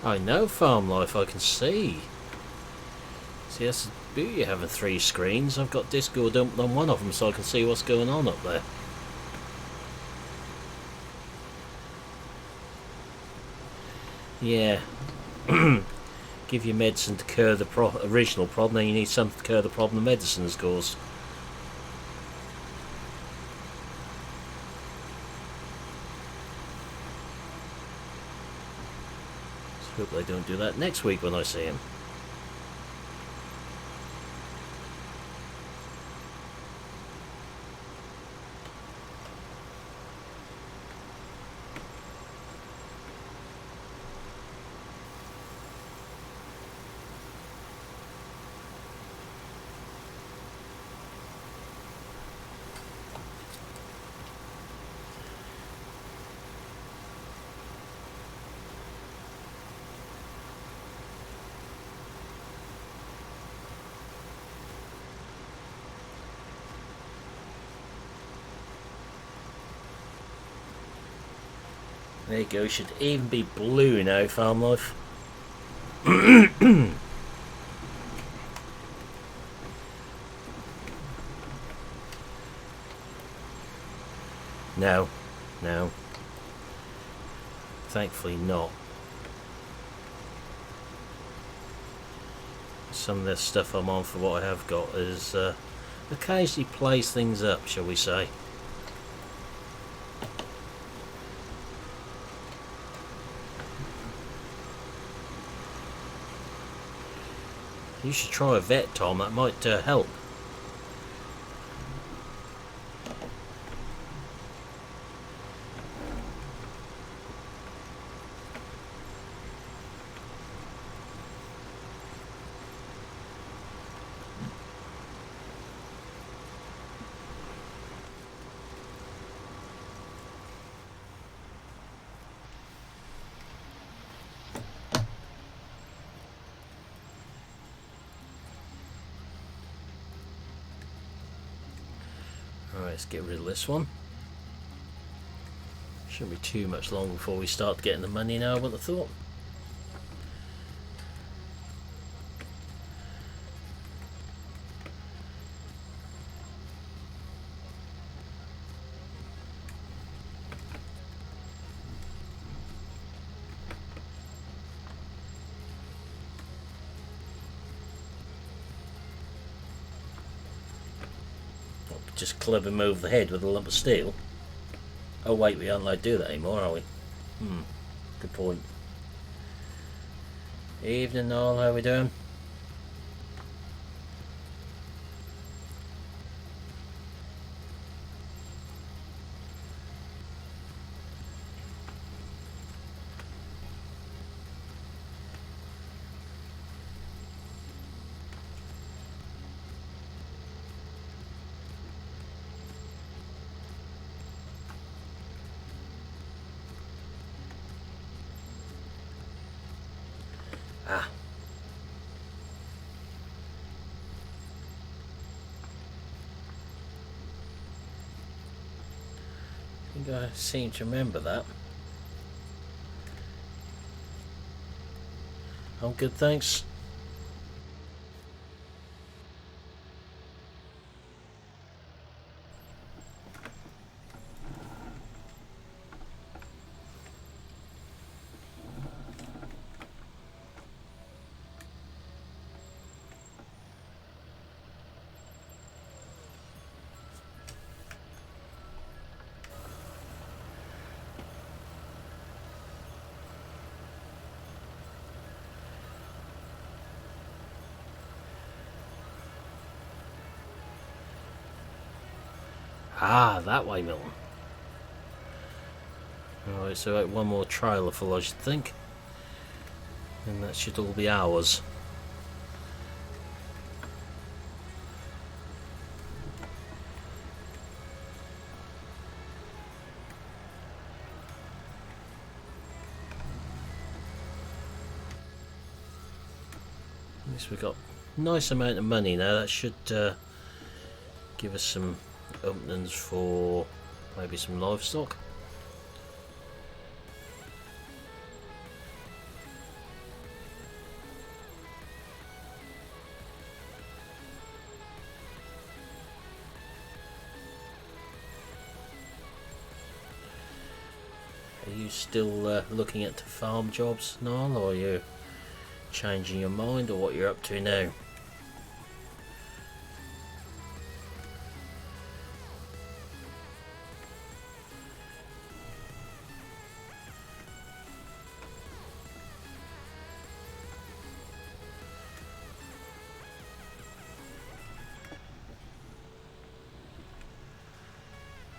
I know farm life, I can see. See, that's the beauty of having 3 screens. I've got Discord dumped on one of them so I can see what's going on up there. Yeah. Give you medicine to cure the original problem, then you need something to cure the problem the medicine has caused. Hope they don't do that next week when I see him. There you go, should even be blue now, Farm Life. No, no. Thankfully not. Some of the stuff I'm on for what I have got is occasionally plays things up, shall we say. You should try a vet, Tom, that might help. Alright, let's get rid of this one. Shouldn't be too much long before we start getting the money now, I would have thought. Just club him over the head with a lump of steel. Oh wait, we aren't allowed to do that anymore, are we? Good point. Evening all, how we doing? Ah. I think I seem to remember that. I'm good, thanks. Ah, that way, Milton. Alright, so one more trailer full, I should think. And that should all be ours. At least we've got a nice amount of money now. That should give us some openings for maybe some livestock. Are you still looking at the farm jobs, Niall, or are you changing your mind, or what you're up to now?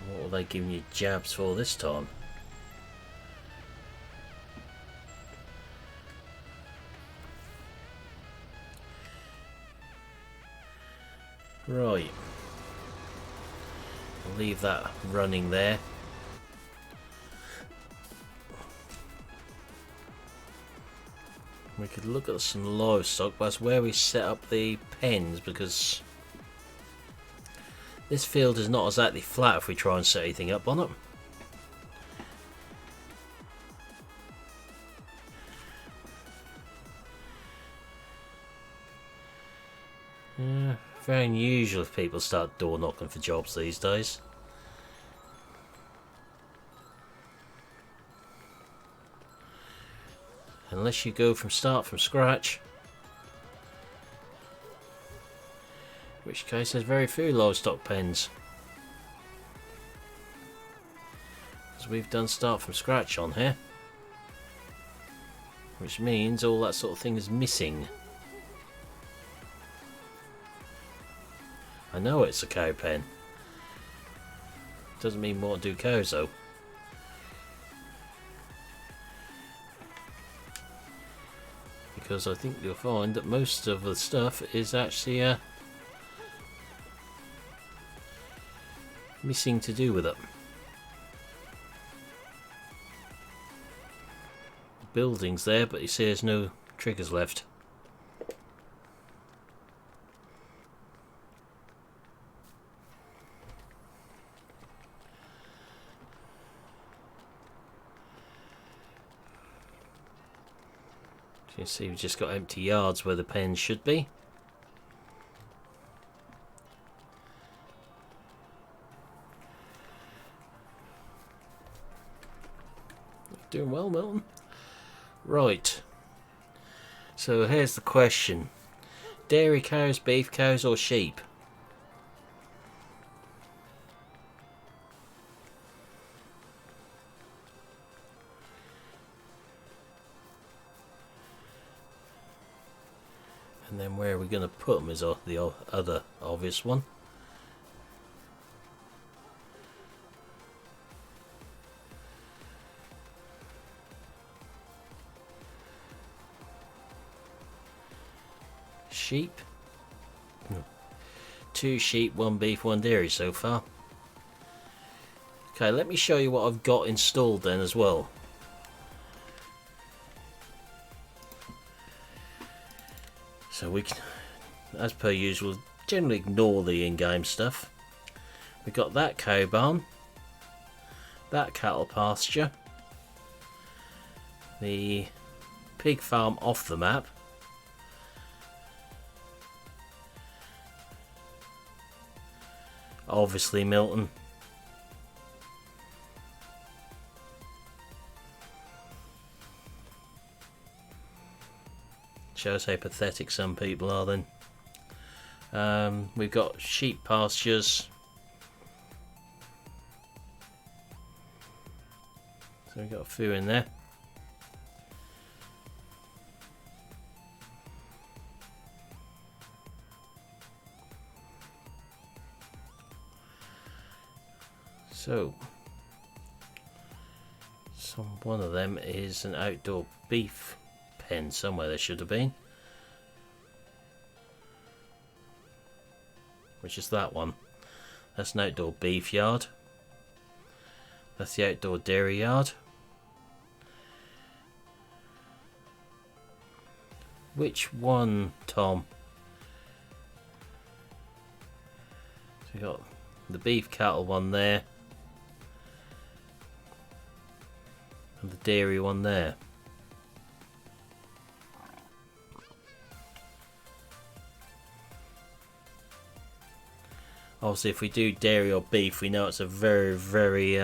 What are they giving you jabs for this time? Right, I'll leave that running there. We could look at some livestock, but that's where we set up the pens, because this field is not exactly flat if we try and set anything up on it. Very unusual if people start door knocking for jobs these days. Unless you go from scratch. In which case there's very few livestock pens. Because we've done start from scratch on here. Which means all that sort of thing is missing. I know it's a cow pen. Doesn't mean what do cows though. Because I think you'll find that most of the stuff is actually missing to do with it. The building's there, but you see there's no triggers left. You can see we've just got empty yards where the pens should be. Doing well, Milton. Right. So here's the question. Dairy cows, beef cows or sheep? And then where are we going to put them is the other obvious one. Sheep. 2 sheep, 1 beef, 1 dairy so far. Okay, let me show you what I've got installed then as well. So we can, as per usual, generally ignore the in-game stuff. We've got that cow barn, that cattle pasture, the pig farm off the map, obviously Milton, shows how pathetic some people are then. We've got sheep pastures, so we've got a few in there. So one of them is an outdoor beef pen somewhere. There should have been, which is that one. That's an outdoor beef yard. That's the outdoor dairy yard. Which one, Tom? So we got the beef cattle one there and the dairy one there. Obviously if we do dairy or beef, we know it's a very, very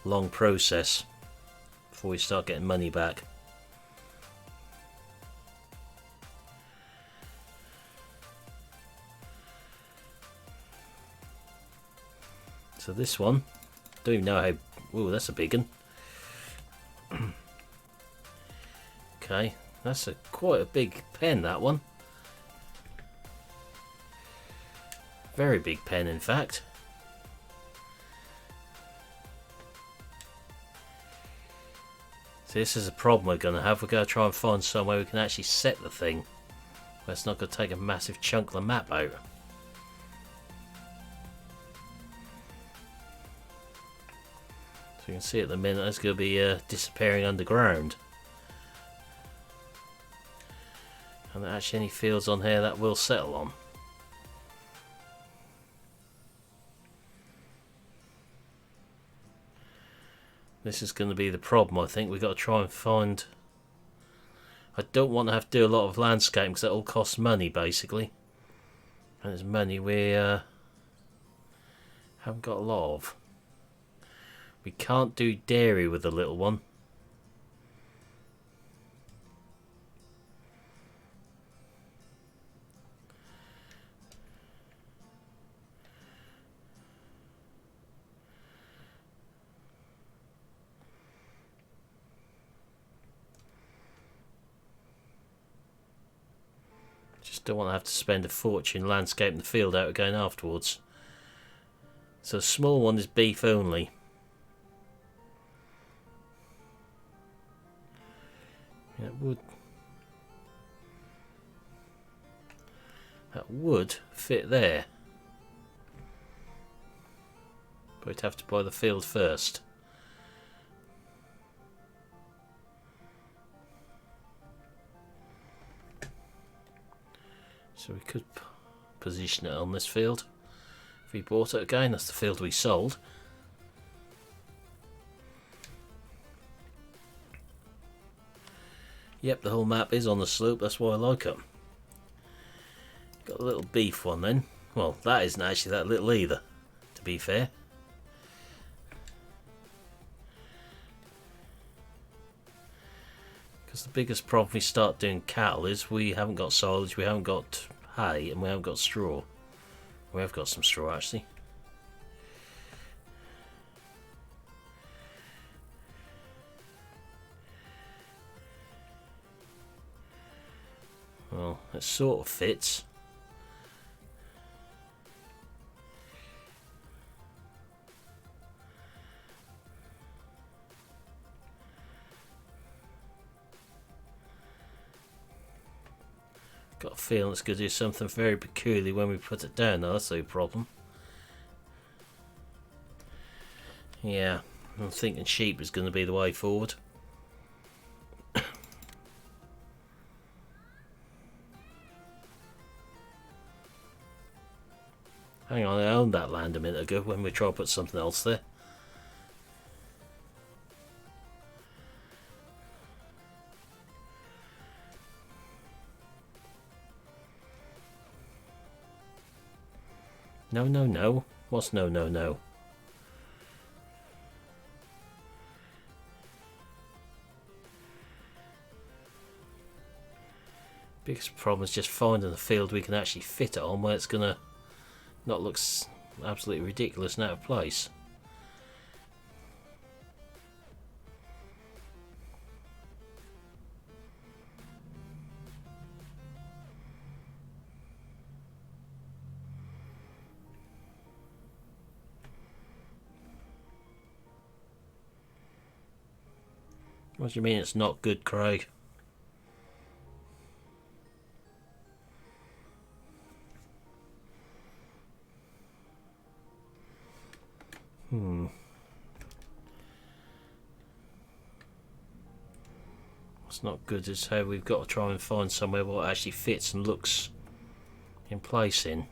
long process before we start getting money back. So this one, don't even know how. Ooh, that's a big one. Okay, that's quite a big pen, that one. Very big pen, in fact. So this is a problem we're going to have. We're going to try and find somewhere we can actually set the thing, where it's not going to take a massive chunk of the map out. So you can see at the minute it's going to be disappearing underground. And there are actually any fields on here that will settle on. This is going to be the problem, I think. We've got to try and find... I don't want to have to do a lot of landscaping because that all costs money, basically. And it's money we haven't got a lot of. We can't do dairy with the little one. Just don't want to have to spend a fortune landscaping the field out again afterwards. So the small one is beef only. That would fit there. But we'd have to buy the field first. So we could position it on this field. If we bought it again, that's the field we sold. Yep, the whole map is on the slope, that's why I like it. Got a little beef one then. Well, that isn't actually that little either, to be fair. Because the biggest problem we start doing cattle is we haven't got silage, we haven't got hay, and we haven't got straw. We have got some straw actually. Well, it sort of fits. Got a feeling it's going to do something very peculiar when we put it down though, that's no problem. Yeah, I'm thinking sheep is going to be the way forward. Hang on, I owned that land a minute ago when we tried to put something else there. No, no, no. What's no, no, no? Biggest problem is just finding a field we can actually fit it on where it's gonna not look absolutely ridiculous and out of place. What do you mean it's not good, Craig? What's not good is how we've got to try and find somewhere what actually fits and looks in place in.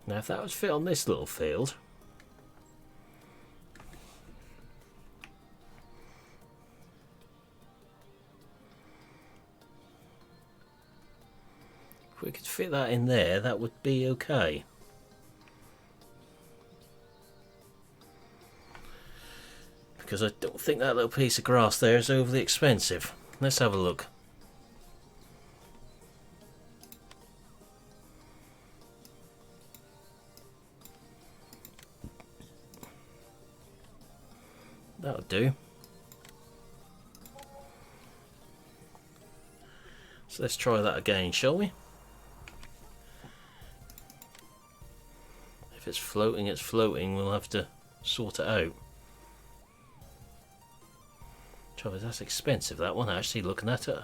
Now if that was fit on this little field, if we could fit that in there, that would be okay. Because I don't think that little piece of grass there is overly expensive. Let's have a look. That'll do. So let's try that again, shall we? If it's floating, it's floating. We'll have to sort it out. That's expensive, that one, actually, looking at it.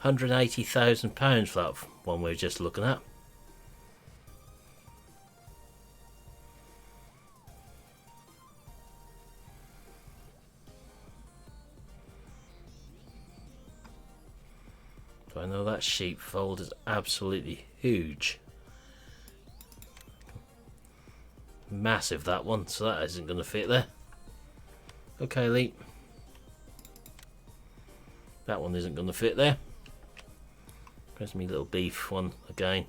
£180,000 for that one we were just looking at. So I know that sheepfold is absolutely huge. Massive, that one, so that isn't going to fit there. Okay, Lee. That one isn't going to fit there. There's me little beef one again.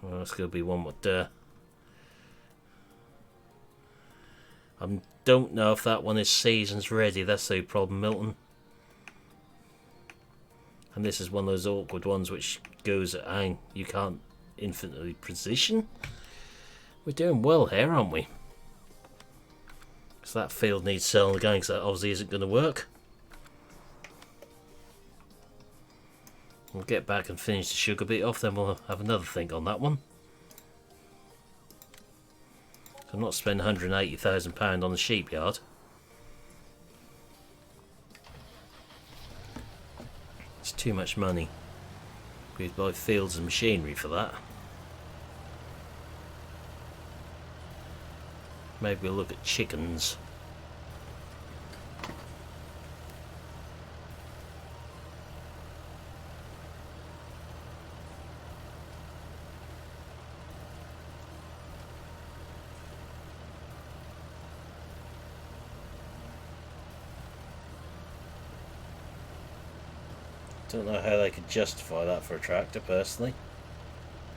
Well, that's going to be one with I don't know if that one is seasons ready. That's the problem, Milton. And this is one of those awkward ones which goes at you can't infinitely position. We're doing well here, aren't we? So that field needs selling again, because that obviously isn't going to work. We'll get back and finish the sugar beet off, then we'll have another think on that one. So I'm not spending £180,000 on the sheep yard. It's too much money. We'd buy fields and machinery for that. Maybe we'll look at chickens. Don't know how they could justify that for a tractor, personally.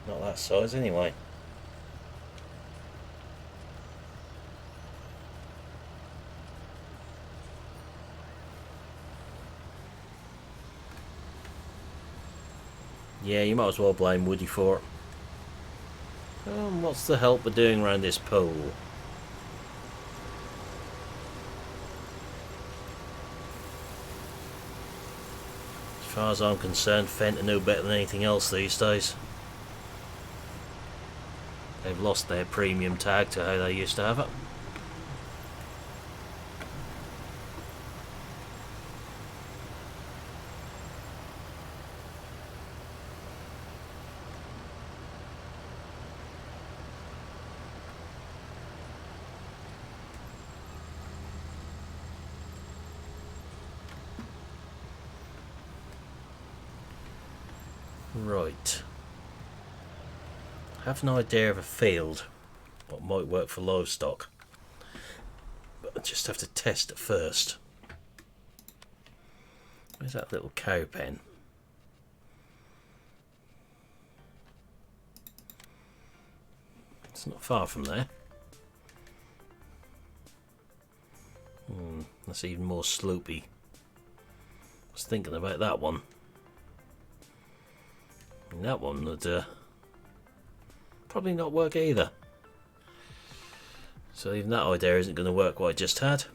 Not that size, anyway. Yeah, you might as well blame Woody for it. What's the help we're doing around this pole? As far as I'm concerned, Fendt are no better than anything else these days. They've lost their premium tag to how they used to have it. Right. I have an idea of a field what might work for livestock, but I just have to test it first. Where's that little cow pen? It's not far from there. That's even more slopey. I was thinking about that one. And that one would probably not work either. So even that idea isn't going to work what I just had.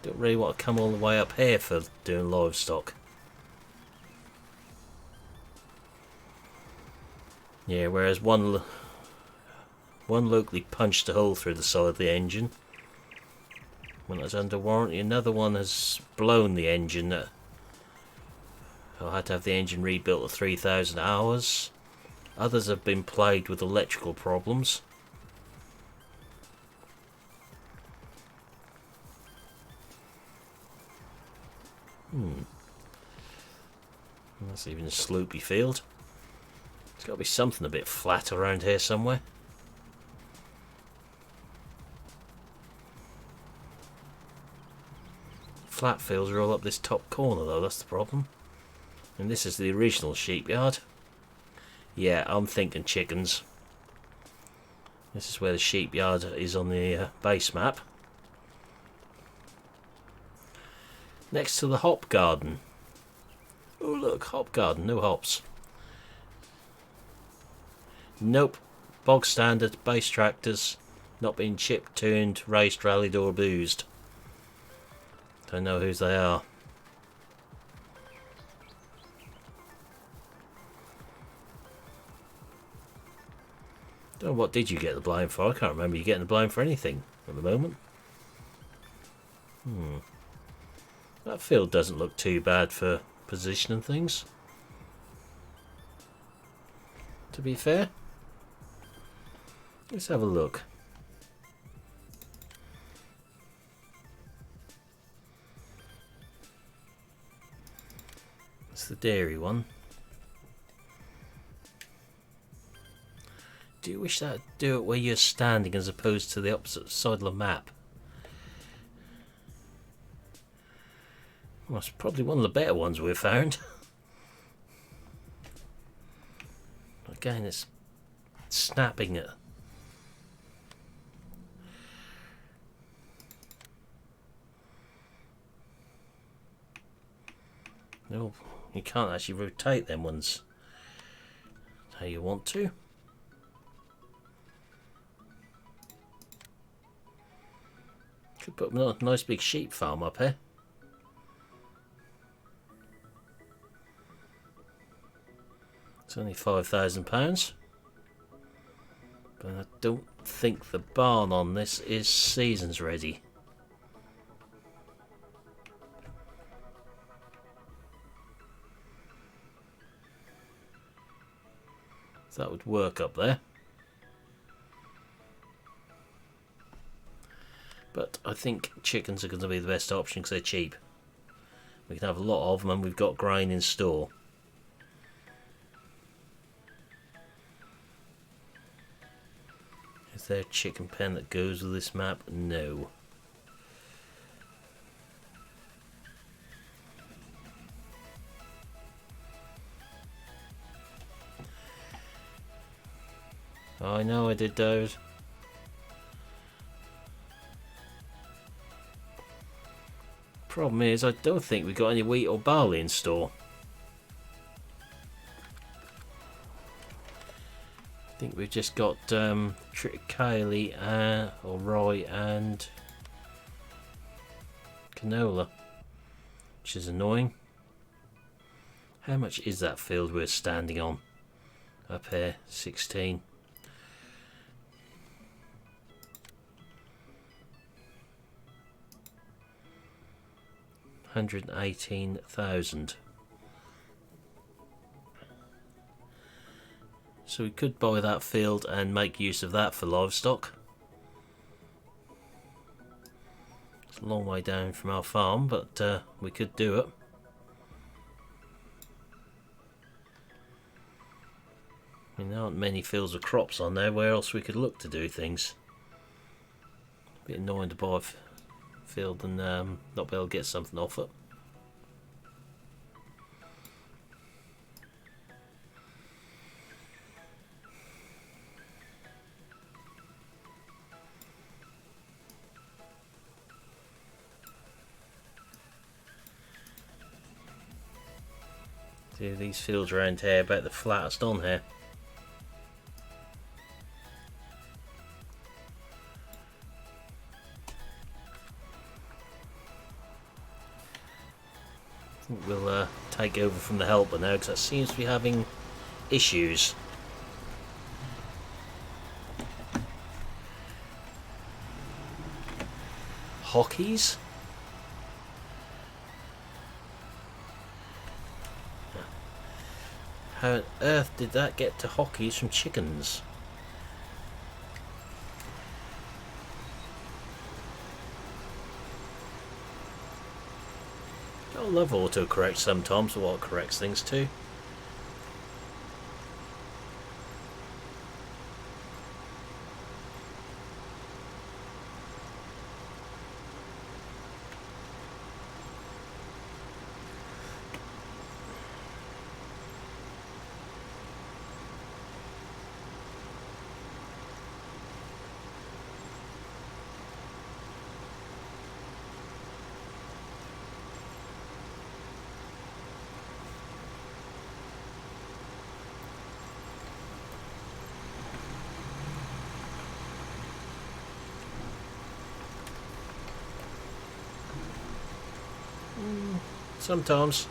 Don't really want to come all the way up here for doing livestock. Yeah, whereas one locally punched a hole through the side of the engine when it was under warranty. Another one has blown the engine. I had to have the engine rebuilt at 3,000 hours. Others have been plagued with electrical problems. That's even a slopey field. There's got to be something a bit flat around here somewhere. Flat fields are all up this top corner though, that's the problem. And this is the original sheep yard. Yeah, I'm thinking chickens. This is where the sheep yard is on the base map. Next to the hop garden. Oh look, hop garden, no hops. Nope, bog standard, base tractors, not being chipped, tuned, raced, rallied or boozed. Don't know whose they are. Don't know, what did you get the blame for? I can't remember you getting the blame for anything at the moment. That field doesn't look too bad for positioning things, to be fair. Let's have a look. It's the dairy one. do wish that would do it where you're standing as opposed to the opposite side of the map. Well, it's probably one of the better ones we've found. Again, it's snapping it. No, you can't actually rotate them ones how you want to. Could put a nice big sheep farm up here. It's only £5,000, but I don't think the barn on this is seasons ready. So that would work up there. But I think chickens are going to be the best option because they're cheap. We can have a lot of them and we've got grain in store. Is there a chicken pen that goes with this map? No. I know I did those. Problem is, I don't think we got any wheat or barley in store. I think we've just got triticale or rye and canola, which is annoying. How much is that field we're standing on? Up here, 16. $118,000. So we could buy that field and make use of that for livestock. It's a long way down from our farm, but we could do it. I mean, there aren't many fields of crops on there. Where else we could look to do things? A bit annoying to buy a field and not be able to get something off it. See, these fields around here are about the flattest on here. I think we'll take over from the helper now because that seems to be having issues. Hockeys? How on earth did that get to hockeys from chickens? I love autocorrect sometimes for what it corrects things to. Sometimes.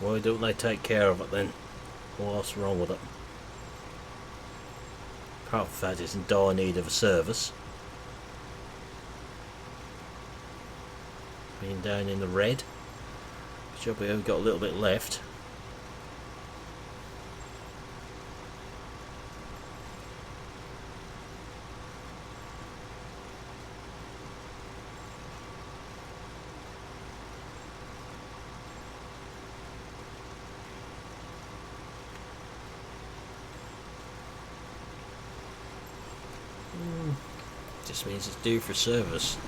Why don't they take care of it then? What's wrong with it? Apart from the fact it's in dire need of a service. Being down in the red. Should we have got a little bit left. Just means it's due for service.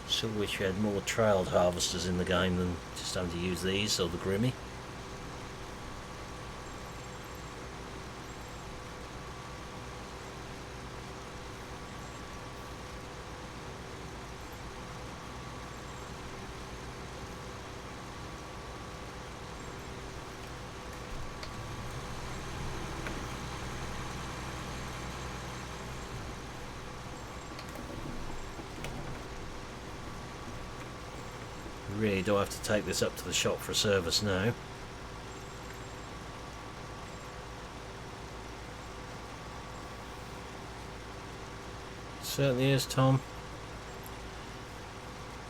Still wish we had more trailed harvesters in the game than just having to use these or the Grimmy. Really do have to take this up to the shop for service now. Certainly is, Tom.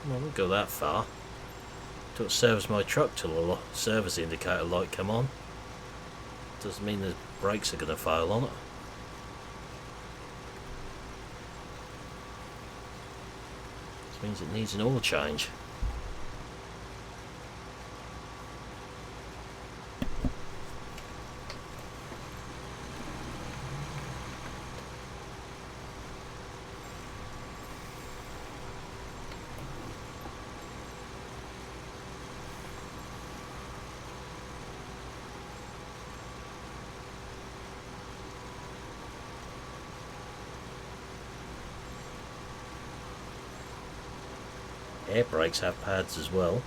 Well, I won't go that far. Don't service my truck till the service indicator light come on. Doesn't mean the brakes are going to fail on it. This means it needs an oil change. Air brakes have pads as well.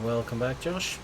Welcome back, Josh.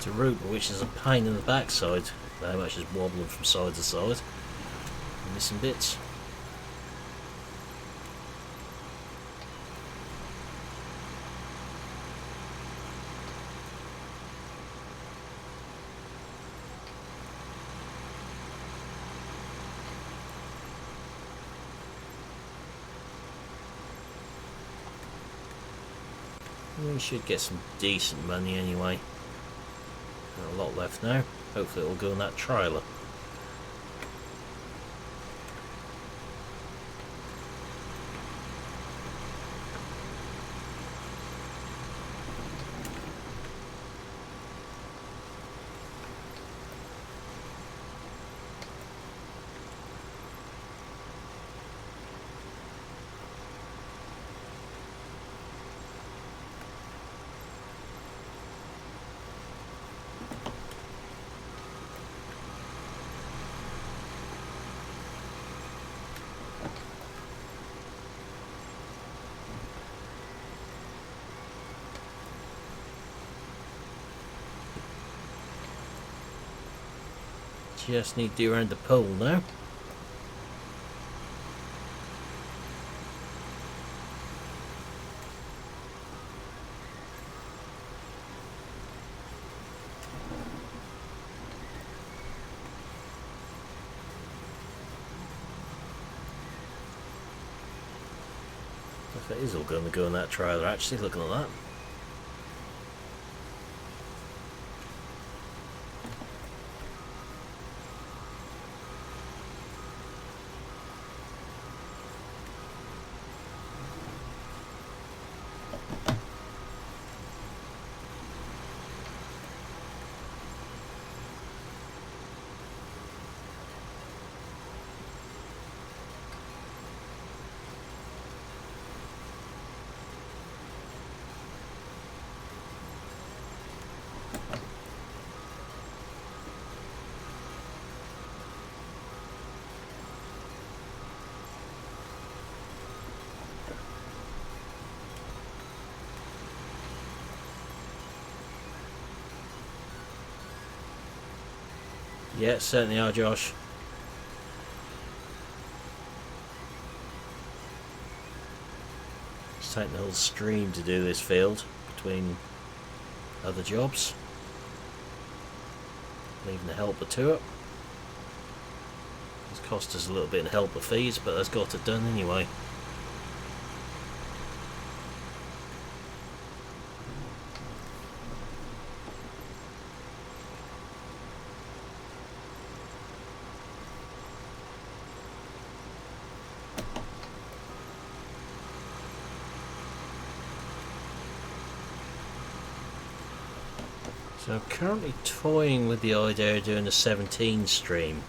A route which is a pain in the backside. How much is wobbling from side to side, missing bits. We should get some decent money anyway. A lot left now. Hopefully it'll go in that trailer. Just need to do around the pole now. If it is all going to go in that trailer, actually, looking at that. Yeah, certainly are, Josh. It's taking the whole stream to do this field between other jobs. Leaving the helper to it. It's cost us a little bit in helper fees, but that's got it done anyway. So I'm currently toying with the idea of doing a 17 stream.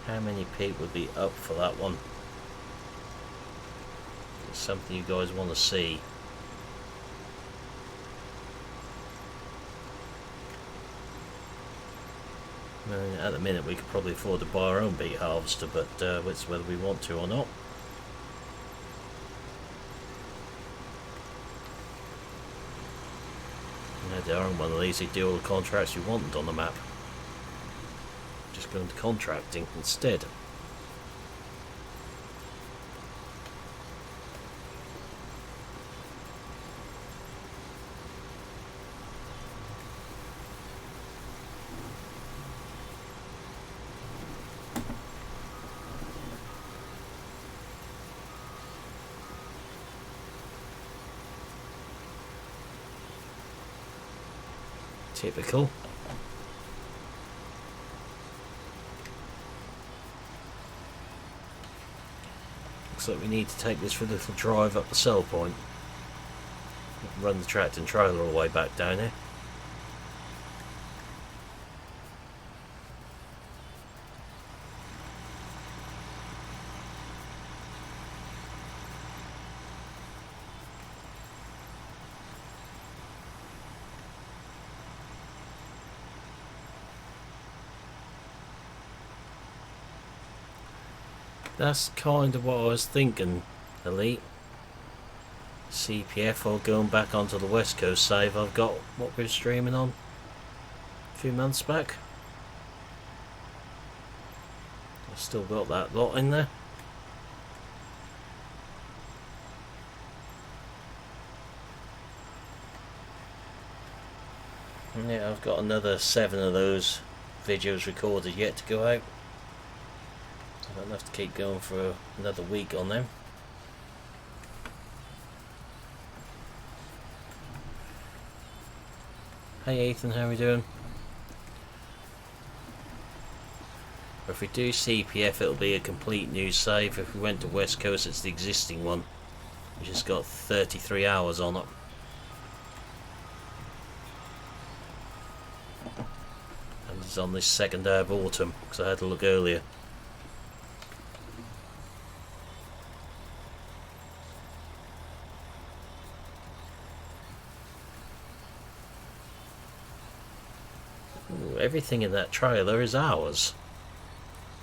How many people would be up for that one? It's something you guys want to see. At the minute we could probably afford to buy our own beet harvester, but it's whether we want to or not. There are one of these, they do all the contracts you want on the map. Just go into contracting instead. Typical. Looks like we need to take this for a little drive up the sell point. Run the tractor and trailer all the way back down here. That's kind of what I was thinking, Elite. CPF or going back onto the West Coast save I've got what we were streaming on a few months back. I've still got that lot in there. And yeah, I've got another 7 of those videos recorded yet to go out. So I'll have to keep going for another week on them. Hey Ethan, how are we doing? If we do CPF it'll be a complete new save. If we went to West Coast it's the existing one, which has got 33 hours on it. And it's on this second day of autumn, because I had to look earlier. Ooh, everything in that trailer is ours.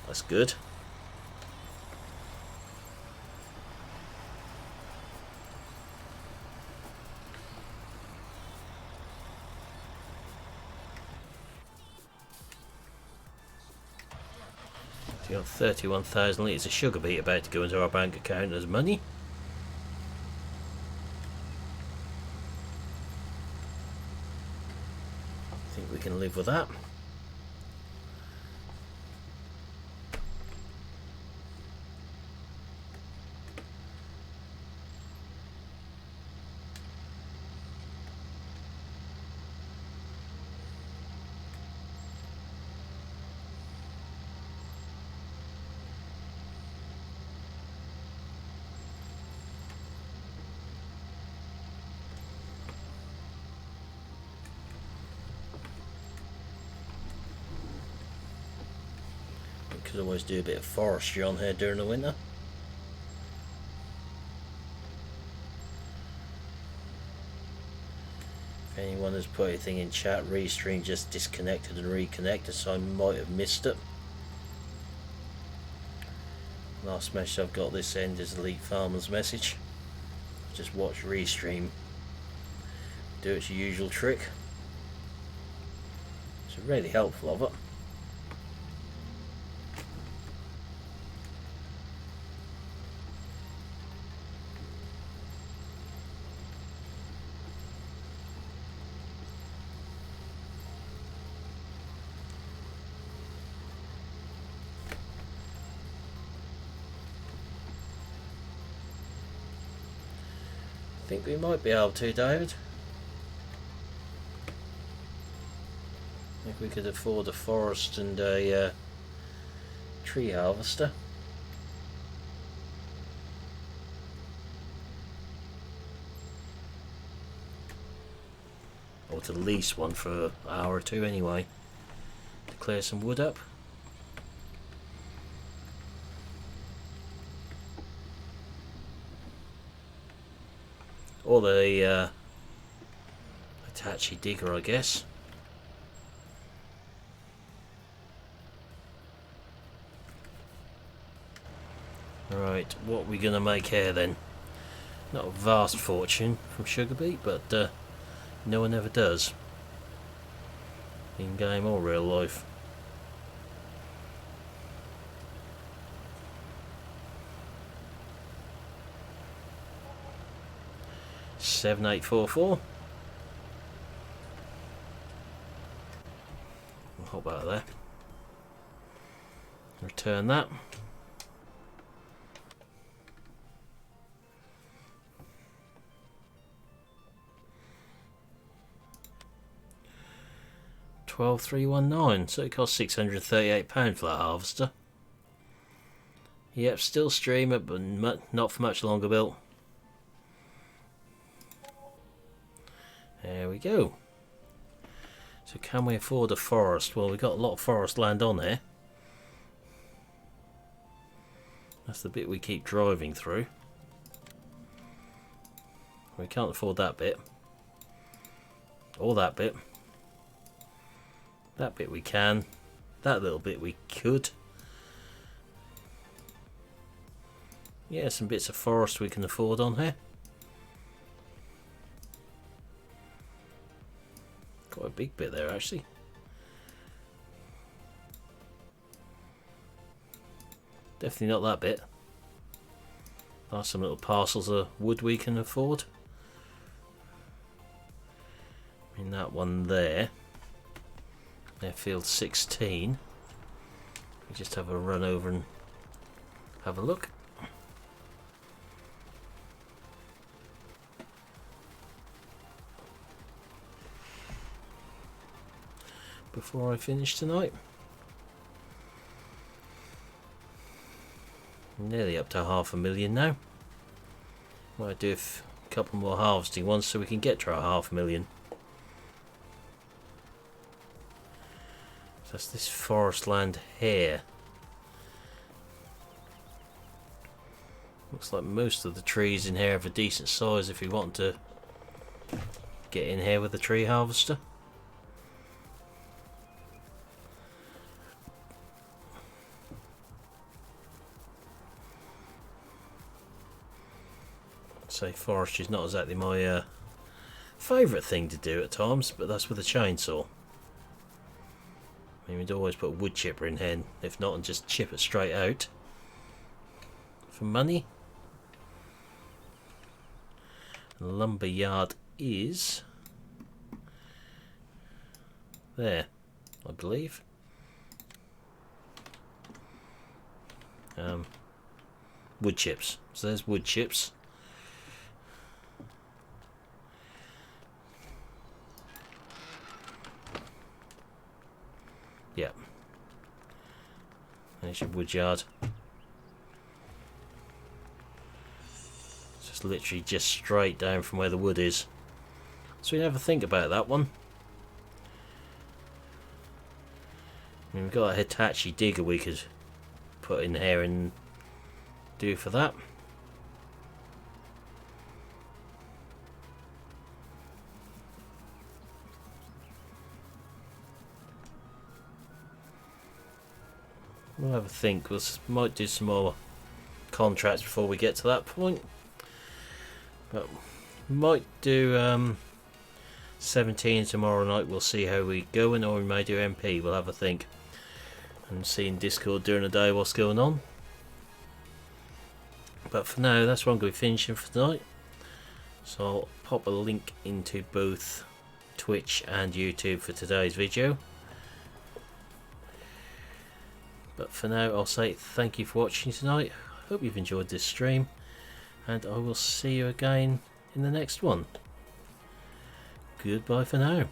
That's good. So you got 31,000 litres of sugar beet about to go into our bank account as money. I think we can live with that. Could always do a bit of forestry on here during the winter. If anyone has put anything in chat, Restream just disconnected and reconnected, so I might have missed it. Last message I've got this end is Elite Farmer's message. Just watch Restream do its usual trick. It's really helpful of it. I think we might be able to, David. If we could afford a forest and a tree harvester. Or to lease one for an hour or two anyway, to clear some wood up. Or the Hitachi digger, I guess. Right, what are we going to make here then? Not a vast fortune from sugar beet, but no one ever does. In game or real life. $7,844. We'll hop out of there. Return that. $12,319. So it cost £638 for that harvester. Yep, still stream it, but not for much longer, Bill. There we go. So can we afford a forest? Well, we've got a lot of forest land on here. That's the bit we keep driving through. We can't afford that bit. Or that bit. That bit we can. That little bit we could. Yeah, some bits of forest we can afford on here. Quite a big bit there, actually. Definitely not that bit. There's some little parcels of wood we can afford. I mean, that one there. Airfield 16. We just have a run over and have a look. Before I finish tonight. Nearly up to 500,000 now. Might do a couple more harvesting ones so we can get to our 500,000. So that's this forest land here. Looks like most of the trees in here have a decent size if you want to get in here with a tree harvester. Say forestry is not exactly my favourite thing to do at times, but that's with a chainsaw. I mean, we'd always put a wood chipper in here, if not, and just chip it straight out for money. The lumber yard is there, I believe. Wood chips. So there's wood chips. Yeah. There's your wood yard. It's just literally just straight down from where the wood is. So we never think about that one. I mean, we've got a Hitachi digger we could put in here and do for that. We'll have a think. We might do some more contracts before we get to that point. But we might do 17 tomorrow night. We'll see how we go, or we may do MP. We'll have a think and see in Discord during the day what's going on. But for now, that's what I'm going to be finishing for tonight. So I'll pop a link into both Twitch and YouTube for today's video. But for now, I'll say thank you for watching tonight. Hope you've enjoyed this stream, and I will see you again in the next one. Goodbye for now.